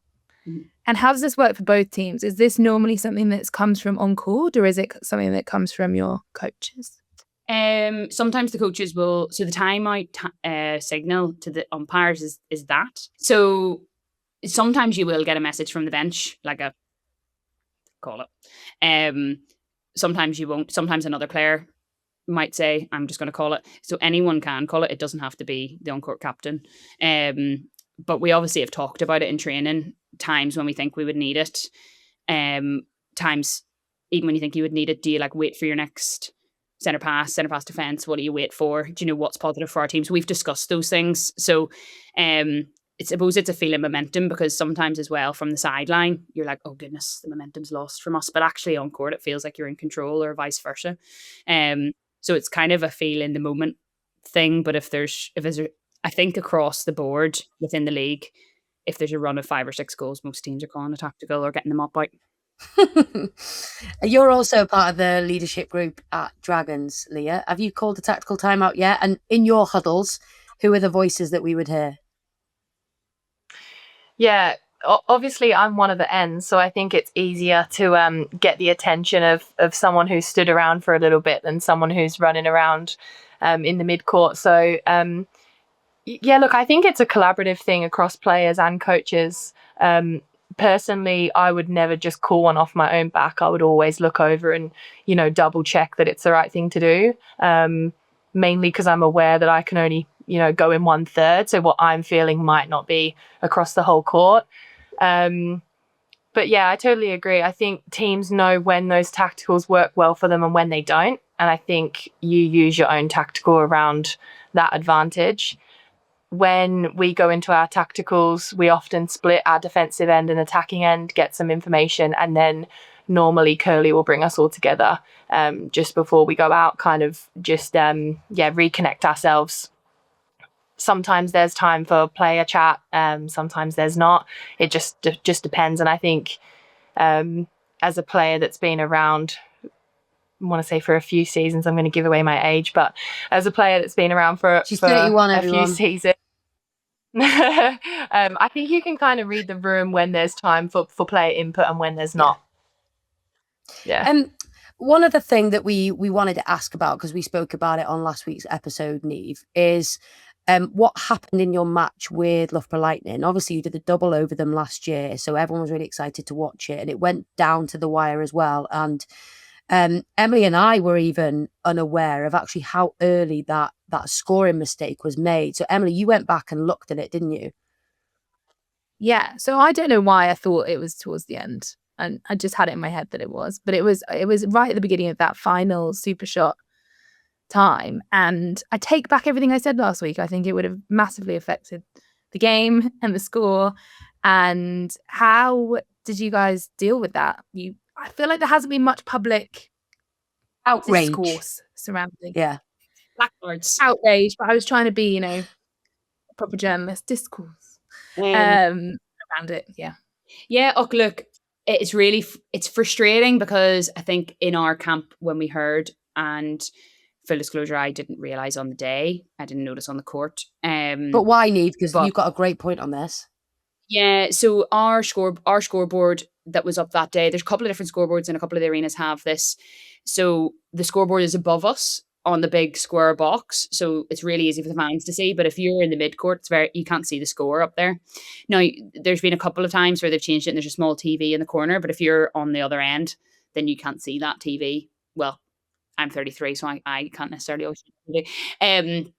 And how does this work for both teams? Is this normally something that comes from on court, or is it something that comes from your coaches? Sometimes the coaches will, so the timeout signal to the umpires is that. So sometimes you will get a message from the bench, like a call it. Sometimes you won't. Sometimes another player might say, I'm just going to call it. So anyone can call it. It doesn't have to be the on-court captain. But we obviously have talked about it in training, times when we think we would need it. Times even when you think you would need it, do you like wait for your next centre pass defence? What do you wait for? Do you know what's positive for our team? So we've discussed those things. So I suppose it's a feeling momentum, because sometimes as well from the sideline, you're like, oh goodness, the momentum's lost from us. But actually on court, it feels like you're in control, or vice versa. So it's kind of a feel in the moment thing. But if there's I think across the board within the league, if there's a run of 5 or 6 goals, most teams are calling a tactical or getting them up out. You're also part of the leadership group at Dragons, Leah. Have you called a tactical timeout yet? And in your huddles, who are the voices that we would hear? Yeah, obviously I'm one of the ends, so I think it's easier to get the attention of someone who's stood around for a little bit than someone who's running around in the mid-court. So yeah, look, I think it's a collaborative thing across players and coaches. Personally, I would never just call one off my own back. I would always look over and, double check that it's the right thing to do. Mainly because I'm aware that I can only, go in 1/3. So what I'm feeling might not be across the whole court. But yeah, I totally agree. I think teams know when those tacticals work well for them and when they don't. And I think you use your own tactical around that advantage. When we go into our tacticals, we often split our defensive end and attacking end, get some information, and then normally Curly will bring us all together just before we go out, kind of just, reconnect ourselves. Sometimes there's time for player chat, sometimes there's not. It just depends. And I think as a player that's been around, I want to say for a few seasons, I'm going to give away my age, but as a player that's been around for a few seasons, I think you can kind of read the room when there's time for player input and when there's not. Yeah. One other thing that we wanted to ask about, because we spoke about it on last week's episode, Neve, is what happened in your match with Loughborough Lightning. Obviously, you did the double over them last year, so everyone was really excited to watch it, and it went down to the wire as well. And Emily and I were even unaware of actually how early that scoring mistake was made. So Emily, you went back and looked at it, didn't you? Yeah. So I don't know why I thought it was towards the end, and I just had it in my head that it was, but it was right at the beginning of that final super shot time. And I take back everything I said last week. I think it would have massively affected the game and the score. And how did you guys deal with that? I feel like there hasn't been much public outrage discourse surrounding. Yeah. Blackboards. Outrage, but I was trying to be, a proper journalist. Discourse around it. Yeah. Yeah. Look, it's frustrating, because I think in our camp when we heard, and full disclosure, I didn't realise on the day. I didn't notice on the court. But why, Neve? Because you've got a great point on this. Yeah, so our scoreboard that was up that day, there's a couple of different scoreboards and a couple of the arenas have this. So the scoreboard is above us on the big square box, so it's really easy for the fans to see. But if you're in the mid-court, you can't see the score up there. Now, there's been a couple of times where they've changed it and there's a small TV in the corner, but if you're on the other end, then you can't see that TV. Well, I'm 33, so I can't necessarily always see the TV.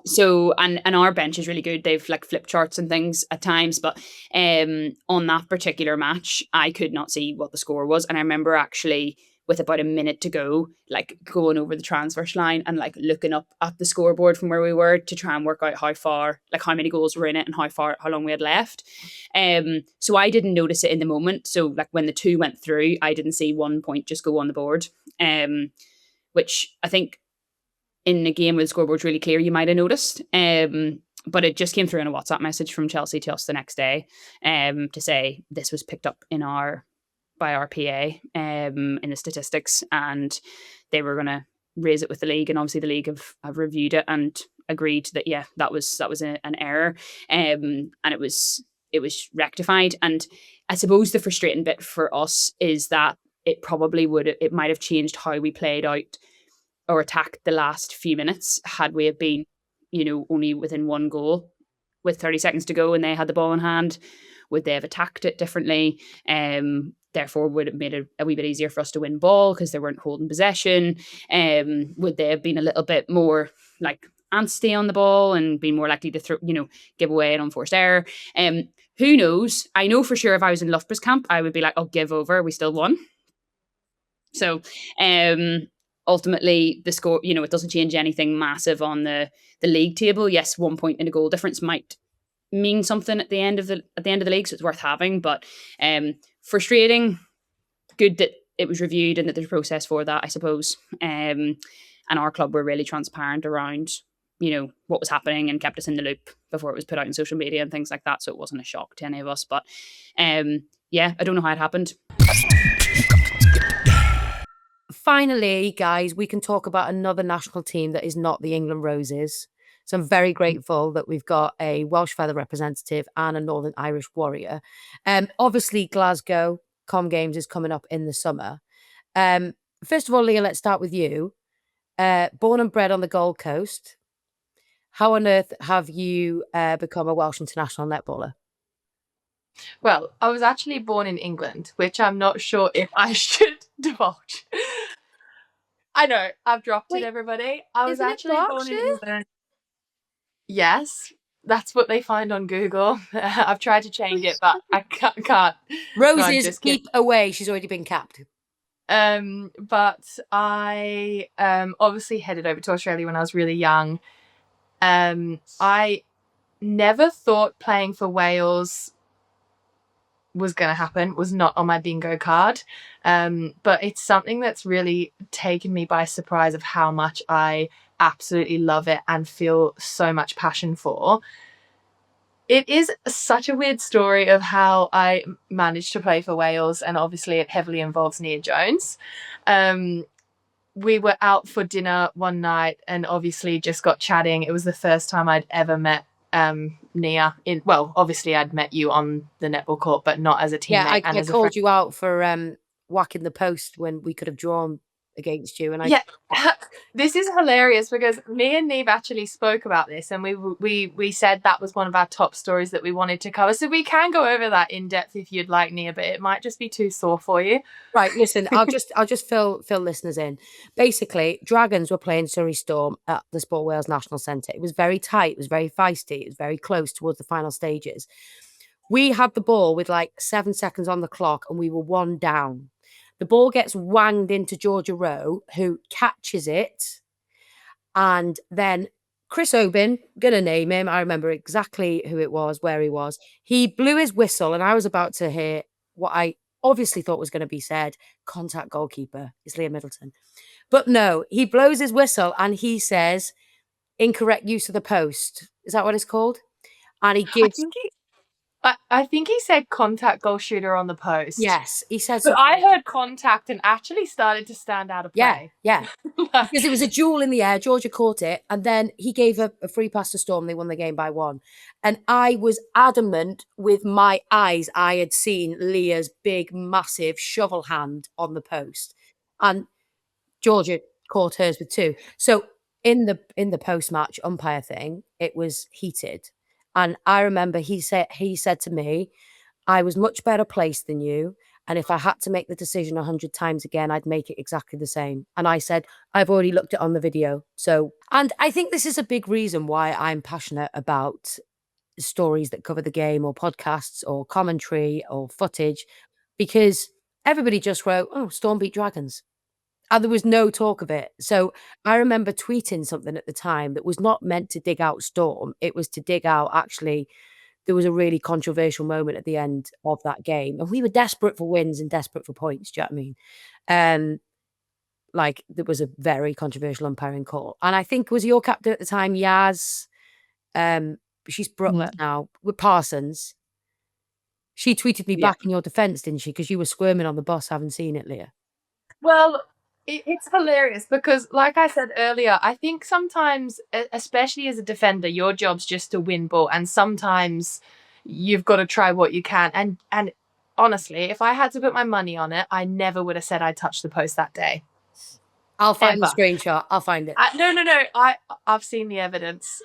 So and our bench is really good. They've like flip charts and things at times, but on that particular match, I could not see what the score was. And I remember actually with about a minute to go, like going over the transverse line and like looking up at the scoreboard from where we were to try and work out how far, like how many goals were in it and how long we had left. So I didn't notice it in the moment. So like when the 2 went through, I didn't see 1 point just go on the board. Which I think in a game where the scoreboard's really clear, you might have noticed. But it just came through in a WhatsApp message from Chelsea to us the next day to say this was picked up by our PA in the statistics, and they were going to raise it with the league. And obviously the league have reviewed it and agreed that, yeah, that was an error. And it was rectified. And I suppose the frustrating bit for us is that it might have changed how we played out or attacked the last few minutes had we have been, only within 1 goal with 30 seconds to go and they had the ball in hand. Would they have attacked it differently? Therefore, would it have made it a wee bit easier for us to win ball because they weren't holding possession? Would they have been a little bit more like antsy on the ball and been more likely to give away an unforced error? Who knows? I know for sure if I was in Loughborough's camp, I would be like, "Oh, give over. We still won." So, ultimately the score, it doesn't change anything massive on the league table. Yes, 1 point in a goal difference might mean something at the end of the league, so it's worth having. But frustrating. Good that it was reviewed and that there's a process for that, I suppose. And our club were really transparent around what was happening and kept us in the loop before it was put out on social media and things like that, so it wasn't a shock to any of us. But yeah, I don't know how it happened. Finally, guys, we can talk about another national team that is not the England Roses. So I'm very grateful that we've got a Welsh feather representative and a Northern Irish warrior. Obviously, Glasgow Comm Games is coming up in the summer. First of all, Leah, let's start with you. Born and bred on the Gold Coast, how on earth have you become a Welsh international netballer? Well, I was actually born in England, which I'm not sure if I should divulge. I know, I've dropped it, everybody. I was actually born in England. Yes, that's what they find on Google. I've tried to change it, but I can't. Roses, no, keep away. She's already been capped. But I obviously headed over to Australia when I was really young. I never thought playing for Wales was going to happen, was not on my bingo card. But it's something that's really taken me by surprise of how much I absolutely love it and feel so much passion for. It is such a weird story of how I managed to play for Wales, and obviously it heavily involves Nia Jones. We were out for dinner one night and obviously just got chatting. It was the first time I'd ever met Nia. Obviously I'd met you on the netball court, but not as a teammate. Yeah, I called you out for whacking the post when we could have drawn against you. And this is hilarious because me and Neve actually spoke about this, and we said that was one of our top stories that we wanted to cover. So we can go over that in depth if you'd like, Nia, but it might just be too sore for you. Right, listen, I'll just fill listeners in. Basically, Dragons were playing Surrey Storm at the Sport Wales National Centre. It was very tight, it was very feisty, it was very close towards the final stages. We had the ball with like 7 seconds on the clock and we were 1 down. The ball gets wanged into Georgia Rowe, who catches it. And then Chris Obin, gonna name him, I remember exactly who it was, where he was. He blew his whistle, and I was about to hear what I obviously thought was going to be said. Contact goalkeeper is Leah Middleton. But no, he blows his whistle and he says, incorrect use of the post. Is that what it's called? And he gives... I think he said contact goal shooter on the post. Yes, he said so. I heard contact and actually started to stand out of play. Yeah. Because it was a duel in the air. Georgia caught it. And then he gave a free pass to Storm. They won the game by 1. And I was adamant with my eyes. I had seen Leah's big, massive shovel hand on the post. And Georgia caught hers with 2. So in the post-match umpire thing, it was heated. And I remember he said to me, I was much better placed than you. And if I had to make the decision 100 times again, I'd make it exactly the same. And I said, I've already looked it on the video. So, and I think this is a big reason why I'm passionate about stories that cover the game or podcasts or commentary or footage, because everybody just wrote, oh, Storm beat Dragons. And there was no talk of it. So I remember tweeting something at the time that was not meant to dig out Storm. It was to dig out, actually, there was a really controversial moment at the end of that game. And we were desperate for wins and desperate for points. Do you know what I mean? Like, there was a very controversial umpiring call. And I think, was your captain at the time, Yaz? She's Brooke now, with Parsons. She tweeted me back in your defense, didn't she? Because you were squirming on the bus. Haven't seen it, Leah. Well, it's hilarious because, like I said earlier, I think sometimes, especially as a defender, your job's just to win ball, and sometimes you've got to try what you can. And honestly, if I had to put my money on it, I never would have said I touched the post that day. I'll find the screenshot. I'll find it. No. I've seen the evidence.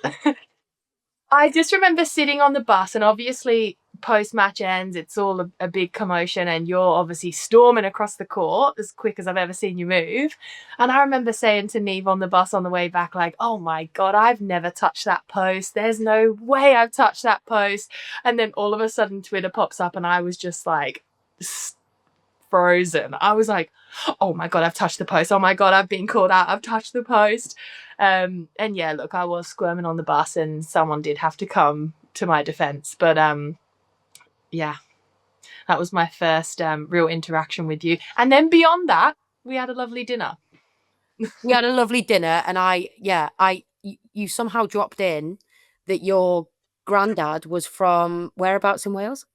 I just remember sitting on the bus, and obviously post-match ends, it's all a big commotion, and you're obviously storming across the court as quick as I've ever seen you move. And I remember saying to Neve on the bus on the way back, like, oh my God, I've never touched that post. There's no way I've touched that post. And then all of a sudden Twitter pops up and I was just like frozen. I was like, oh my God, I've touched the post. Oh my God, I've been called out. I've touched the post. And yeah, look, I was squirming on the bus and someone did have to come to my defense. But yeah, that was my first real interaction with you. And then beyond that, we had a lovely dinner. We had a lovely dinner, and you somehow dropped in that your granddad was from whereabouts in Wales?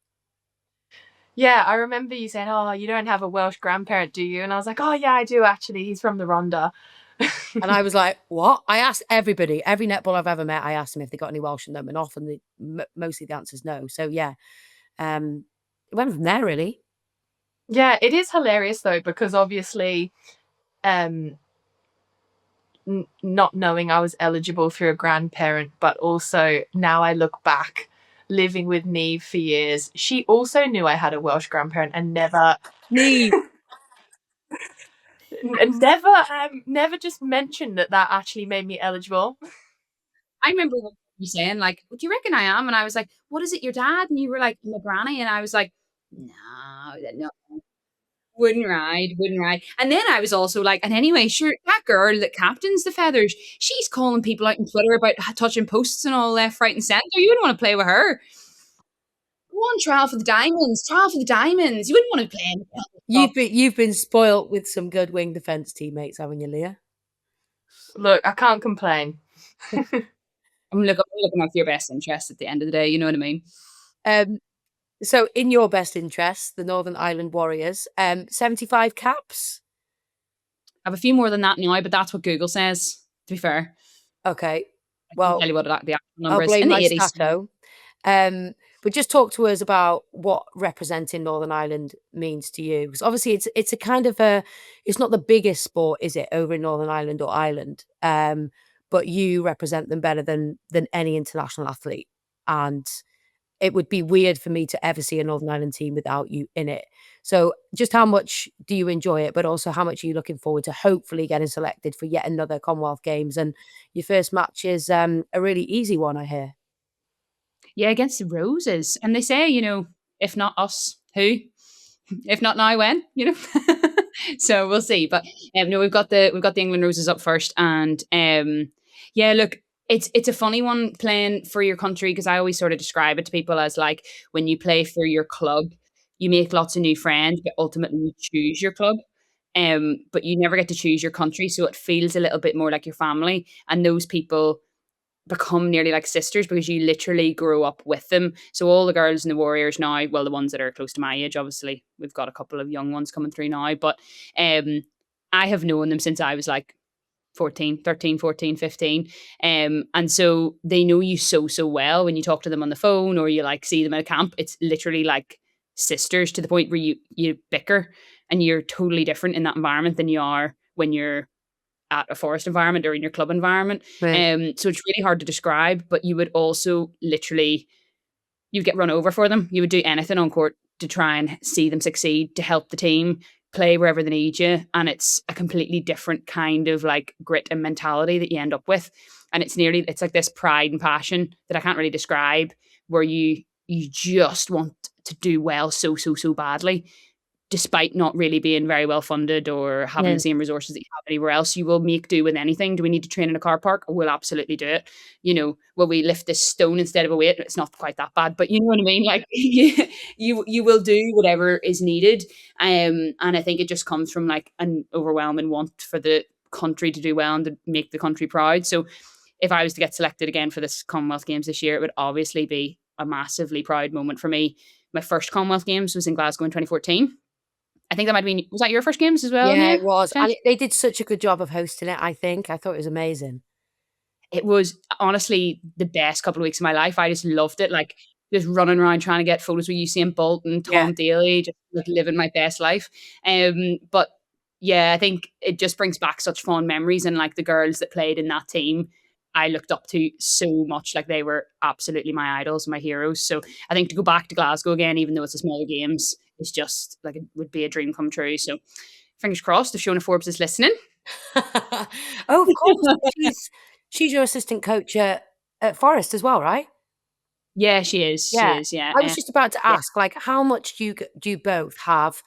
Yeah, I remember you saying, oh, you don't have a Welsh grandparent, do you? And I was like, oh yeah, I do actually. He's from the Rhondda. And I was like, what? I asked everybody, every netball I've ever met, I asked them if they got any Welsh in them, and often mostly the answer's no. So yeah, it went from there, really. Yeah, it is hilarious though, because obviously not knowing I was eligible through a grandparent, but also now I look back, living with Neve for years, she also knew I had a Welsh grandparent and never Neve never just mentioned that actually made me eligible. I remember you saying, like, do you reckon I am? And I was like, what is it, your dad? And you were like, my granny. And I was like, no, wouldn't ride. And then I was also like, and anyway, sure, that girl that captains the Feathers, she's calling people out on Twitter about touching posts and all left, right and centre. You wouldn't want to play with her. Go on, trial for the diamonds. You wouldn't want to play in You've been spoilt with some good wing defence teammates, haven't you, Leah? Look, I can't complain. I'm looking after your best interest at the end of the day, you know what I mean? So in your best interest, the Northern Ireland Warriors, 75 caps? I have a few more than that now, but that's what Google says, to be fair. Okay. Well, I'll tell you what the actual number I'll is. blame In the my 80s. stato. But just talk to us about what representing Northern Ireland means to you. Because obviously it's a kind of it's not the biggest sport, is it, over in Northern Ireland or Ireland? But you represent them better than any international athlete. And it would be weird for me to ever see a Northern Ireland team without you in it. So just how much do you enjoy it, but also how much are you looking forward to hopefully getting selected for yet another Commonwealth Games? And your first match is a really easy one, I hear. Yeah, against the Roses. And they say, if not us, who? If not now, when? So we'll see. But no, we've got the England Roses up first. And yeah, look, it's a funny one playing for your country, because I always sort of describe it to people as like when you play for your club, you make lots of new friends, but ultimately you choose your club. But you never get to choose your country. So it feels a little bit more like your family. And those people become nearly like sisters because you literally grow up with them. So all the girls in the Warriors now, well, the ones that are close to my age, obviously, we've got a couple of young ones coming through now, but I have known them since I was like 13, 14, 15. And so they know you so well when you talk to them on the phone or you like see them at a camp. It's literally like sisters, to the point where you bicker and you're totally different in that environment than you are when you're at a forest environment or in your club environment. Right. So it's really hard to describe, but you would also literally, you'd get run over for them. You would do anything on court to try and see them succeed, to help the team play wherever they need you. And it's a completely different kind of like grit and mentality that you end up with. And it's like this pride and passion that I can't really describe, where you just want to do well so badly, despite not really being very well funded or having the same resources that you have anywhere else. You will make do with anything. Do we need to train in a car park? We'll absolutely do it. Will we lift this stone instead of a weight? It's not quite that bad, but you know what I mean? Like you will do whatever is needed. And I think it just comes from like an overwhelming want for the country to do well and to make the country proud. So if I was to get selected again for this Commonwealth Games this year, it would obviously be a massively proud moment for me. My first Commonwealth Games was in Glasgow in 2014. I think that might have been, was that your first games as well? Yeah, Nia? it was. And they did such a good job of hosting it, I think. I thought it was amazing. It was honestly the best couple of weeks of my life. I just loved it. Like just running around trying to get photos with Usain Bolt and Tom Daly, just like living my best life. But yeah, I think it just brings back such fond memories. And like the girls that played in that team, I looked up to so much. Like they were absolutely my idols, my heroes. So I think to go back to Glasgow again, even though it's a smaller games, is just like it would be a dream come true. So fingers crossed if Shona Forbes is listening. Oh, of course. She's your assistant coach at Forest as well, right? Yeah, she is. Yeah. She is, yeah. I was just about to ask, like, how much do you both have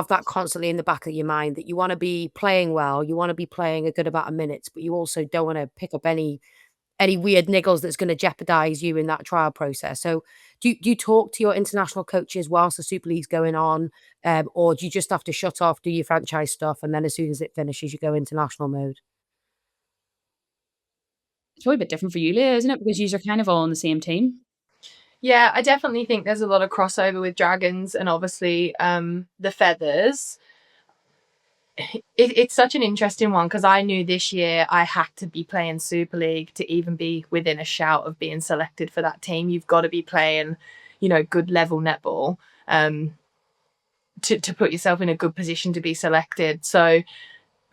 that constantly in the back of your mind that you want to be playing well, you want to be playing a good amount of minutes, but you also don't want to pick up any weird niggles that's going to jeopardize you in that trial process. So do you talk to your international coaches whilst the Super League's going on, or do you just have to shut off, do your franchise stuff, and then as soon as it finishes, you go international mode? It's probably a bit different for you, Leah, isn't it? Because you are kind of all on the same team. Yeah, I definitely think there's a lot of crossover with Dragons and obviously the Feathers. It's such an interesting one because I knew this year I had to be playing Super League to even be within a shout of being selected for that team. You've got to be playing, good level netball to put yourself in a good position to be selected. So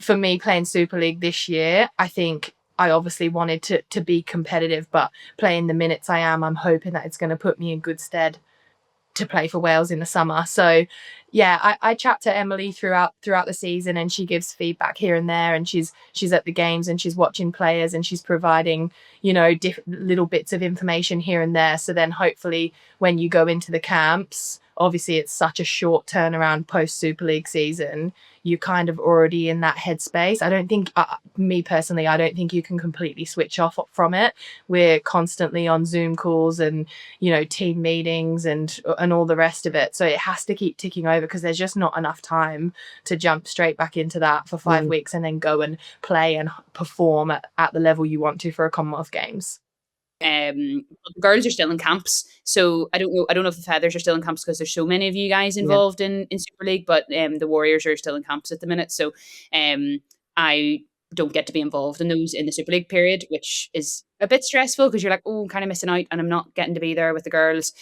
for me, playing Super League this year, I think I obviously wanted to be competitive, but playing the minutes I'm hoping that it's going to put me in good stead to play for Wales in the summer. So yeah, I chat to Emily throughout the season, and she gives feedback here and there, and she's at the games and she's watching players and she's providing little bits of information here and there. So then hopefully when you go into the camps, obviously it's such a short turnaround post Super League season, you're kind of already in that headspace. I don't think, me personally, I don't think you can completely switch off from it. We're constantly on Zoom calls and, team meetings and all the rest of it. So it has to keep ticking over because there's just not enough time to jump straight back into that for 5 weeks and then go and play and perform at the level you want to for a Commonwealth Games. The girls are still in camps, so I don't know if the Feathers are still in camps because there's so many of you guys involved in Super League, but the Warriors are still in camps at the minute, so I don't get to be involved in those in the Super League period, which is a bit stressful because you're like, oh, I'm kind of missing out and I'm not getting to be there with the girls.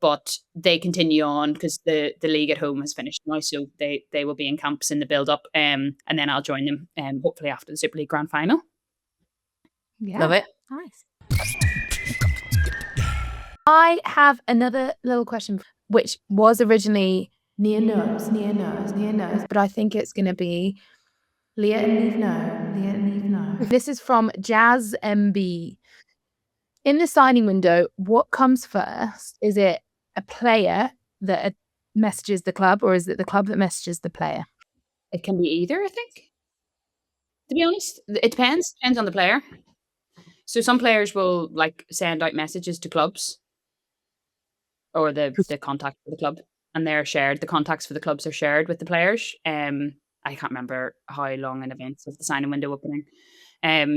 But they continue on because the league at home has finished now, so they will be in camps in the build up, and then I'll join them hopefully after the Super League Grand Final. Yeah. Love it. Nice. I have another little question, which was originally Nia knows, but I think it's going to be Leah and Neve know. This is from Jazz MB. In the signing window, what comes first? Is it a player that messages the club, or is it the club that messages the player? It can be either, I think. To be honest, it depends on the player. So some players will like send out messages to clubs or the contact for the club, and they're shared. The contacts for the clubs are shared with the players. I can't remember how long in advance of the signing window opening.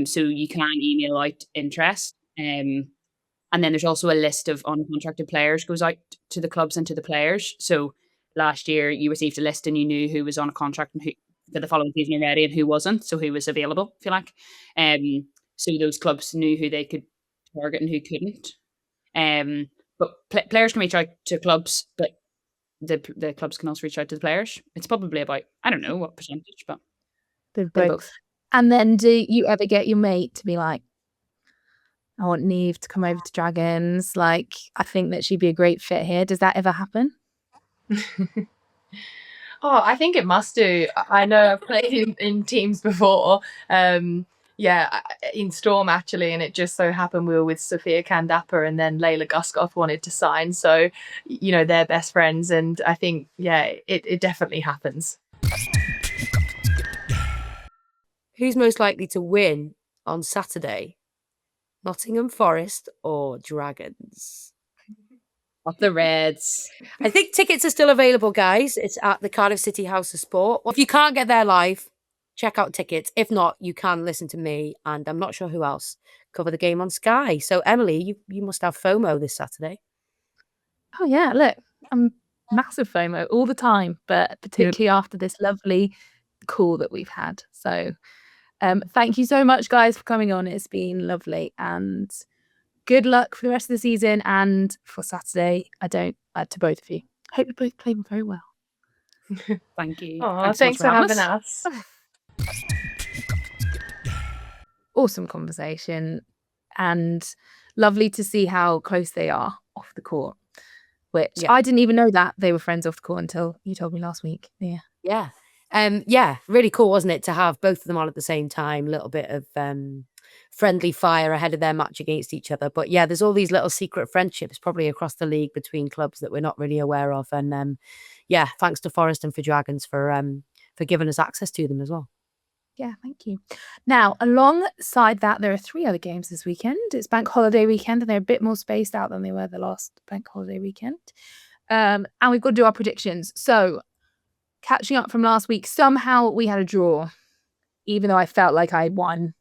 So you can email out interest. And then there's also a list of uncontracted players goes out to the clubs and to the players. So last year you received a list and you knew who was on a contract and who for the following season already and who wasn't. So who was available, if you like. So those clubs knew who they could target and who couldn't. But players can reach out to clubs, but the clubs can also reach out to the players. It's probably about, I don't know what percentage, but They're both. And then do you ever get your mate to be like, I want Neve to come over to Dragons. Like, I think that she'd be a great fit here. Does that ever happen? Oh, I think it must do. I know I've played in teams before. In Storm actually, and it just so happened we were with Sophia Kandapa, and then Layla Guskoff wanted to sign. So, they're best friends, and I think, it definitely happens. Who's most likely to win on Saturday? Nottingham Forest or Dragons? Up the Reds. I think tickets are still available, guys. It's at the Cardiff City House of Sport. If you can't get there live, check out tickets. If not, you can listen to me, and I'm not sure who else, cover the game on Sky. So, Emily, you must have FOMO this Saturday. Oh, yeah. Look, I'm massive FOMO all the time, but particularly after this lovely call that we've had. So thank you so much, guys, for coming on. It's been lovely, and good luck for the rest of the season and for Saturday. To both of you. Hope you both play very well. Thank you. Oh, thanks for having us. Awesome conversation, and lovely to see how close they are off the court, which I didn't even know that they were friends off the court until you told me last week. Yeah, really cool, wasn't it, to have both of them on at the same time? A little bit of friendly fire ahead of their match against each other. But yeah, there's all these little secret friendships probably across the league between clubs that we're not really aware of. And thanks to Forest and for Dragons for giving us access to them as well. Yeah, thank you. Now, alongside that, there are 3 other games this weekend. It's bank holiday weekend, and they're a bit more spaced out than they were the last bank holiday weekend. And we've got to do our predictions. So, catching up from last week, somehow we had a draw, even though I felt like I won.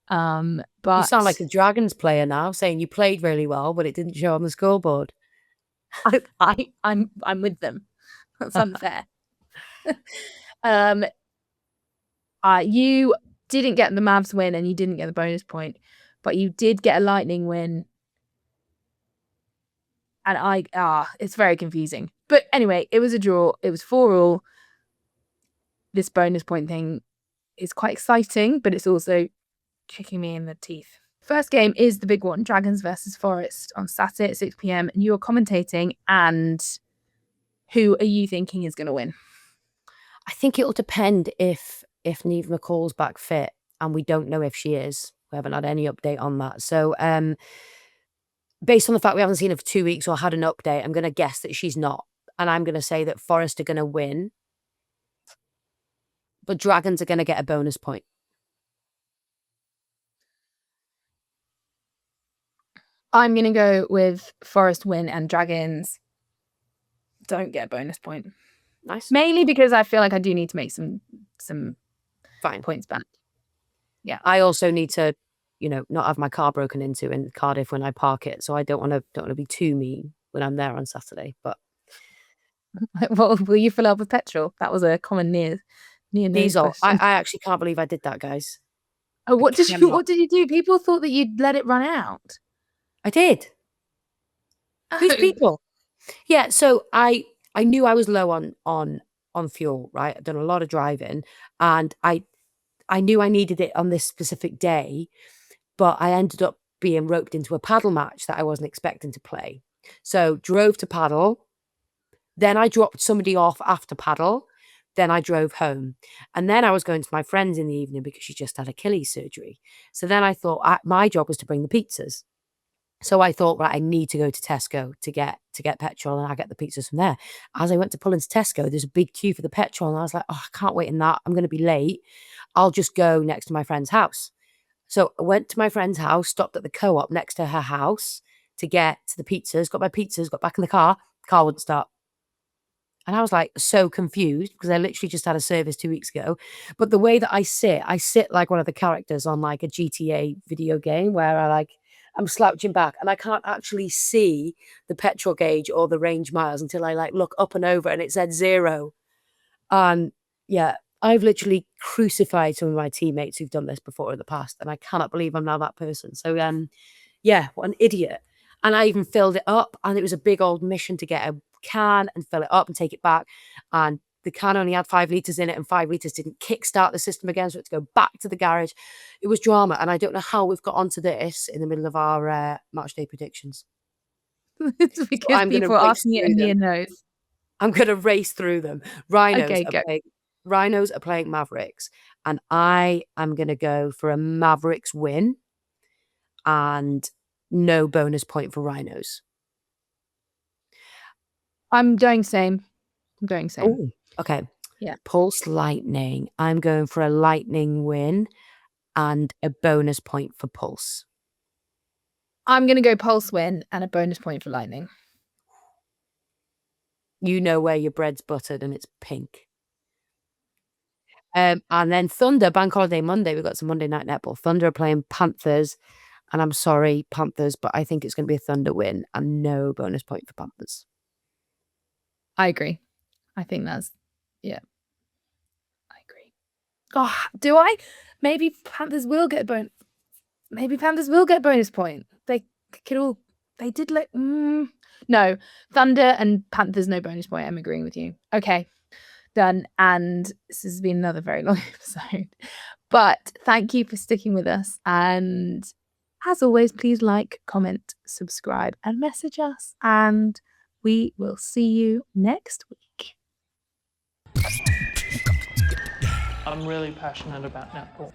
But you sound like a Dragons player now, saying you played really well, but it didn't show on the scoreboard. I'm with them. That's unfair. You didn't get the Mavs win, and you didn't get the bonus point, but you did get a Lightning win. And it's very confusing. But anyway, it was a draw. It was 4-4. This bonus point thing is quite exciting, but it's also kicking me in the teeth. First game is the big one, Dragons versus Forest on Saturday at 6 p.m. And you're commentating, and who are you thinking is going to win? I think it'll depend if Neve McCall's back fit, and we don't know if she is. We haven't had any update on that. So based on the fact we haven't seen her for 2 weeks or had an update, I'm going to guess that she's not. And I'm going to say that Forest are going to win, but Dragons are going to get a bonus point. I'm going to go with Forest win and Dragons don't get a bonus point. Nice. Mainly because I feel like I do need to make some fine points back. Yeah. I also need to, not have my car broken into in Cardiff when I park it. So I don't want to be too mean when I'm there on Saturday. But well, will you fill up with petrol? That was a common near diesel. I actually can't believe I did that, guys. Oh, what did you do? People thought that you'd let it run out. I did. Who's people? Yeah, so I knew I was low on fuel, right? I've done a lot of driving, and I knew I needed it on this specific day, but I ended up being roped into a paddle match that I wasn't expecting to play. So drove to paddle, then I dropped somebody off after paddle, then I drove home. And then I was going to my friend's in the evening because she just had Achilles surgery. So then I thought my job was to bring the pizzas. So I thought, right, I need to go to Tesco to get petrol, and I get the pizzas from there. As I went to pull into Tesco, there's a big queue for the petrol, and I was like, oh, I can't wait in that. I'm going to be late. I'll just go next to my friend's house. So I went to my friend's house, stopped at the co-op next to her house to get to the pizzas, got my pizzas, got back in the car wouldn't start. And I was like so confused because I literally just had a service 2 weeks ago. But the way that I sit like one of the characters on like a GTA video game where I'm slouching back and I can't actually see the petrol gauge or the range miles until I look up and over and it said 0. And yeah, I've literally crucified some of my teammates who've done this before in the past, and I cannot believe I'm now that person. So yeah, what an idiot. And I even filled it up, and it was a big old mission to get a can and fill it up and take it back. And the can only had 5 litres in it, and 5 litres didn't kickstart the system again, so we had to go back to the garage. It was drama, and I don't know how we've got onto this in the middle of our match day predictions. It's because I'm gonna people are race asking it through and Mia them. knows. I'm going to race through them. Rhinos Okay, are go. playing Mavericks, and I am going to go for a Mavericks win and no bonus point for Rhinos. I'm going same. Oh, okay. Yeah. Pulse Lightning. I'm going for a Lightning win and a bonus point for Pulse. I'm going to go Pulse win and a bonus point for Lightning. You know where your bread's buttered and it's pink. And then Thunder, Bank Holiday Monday. We've got some Monday Night Netball. Thunder are playing Panthers. And I'm sorry, Panthers, but I think it's going to be a Thunder win and no bonus point for Panthers. I agree. I think that's, yeah. I agree. Oh, do I? Maybe Panthers will get a bonus. Maybe Panthers will get bonus point. They could all, they did like, no. Thunder and Panthers, no bonus point. I'm agreeing with you. Okay. Done. And this has been another very long episode. But thank you for sticking with us. And as always, please like, comment, subscribe, and message us. And we will see you next week. I'm really passionate about netball.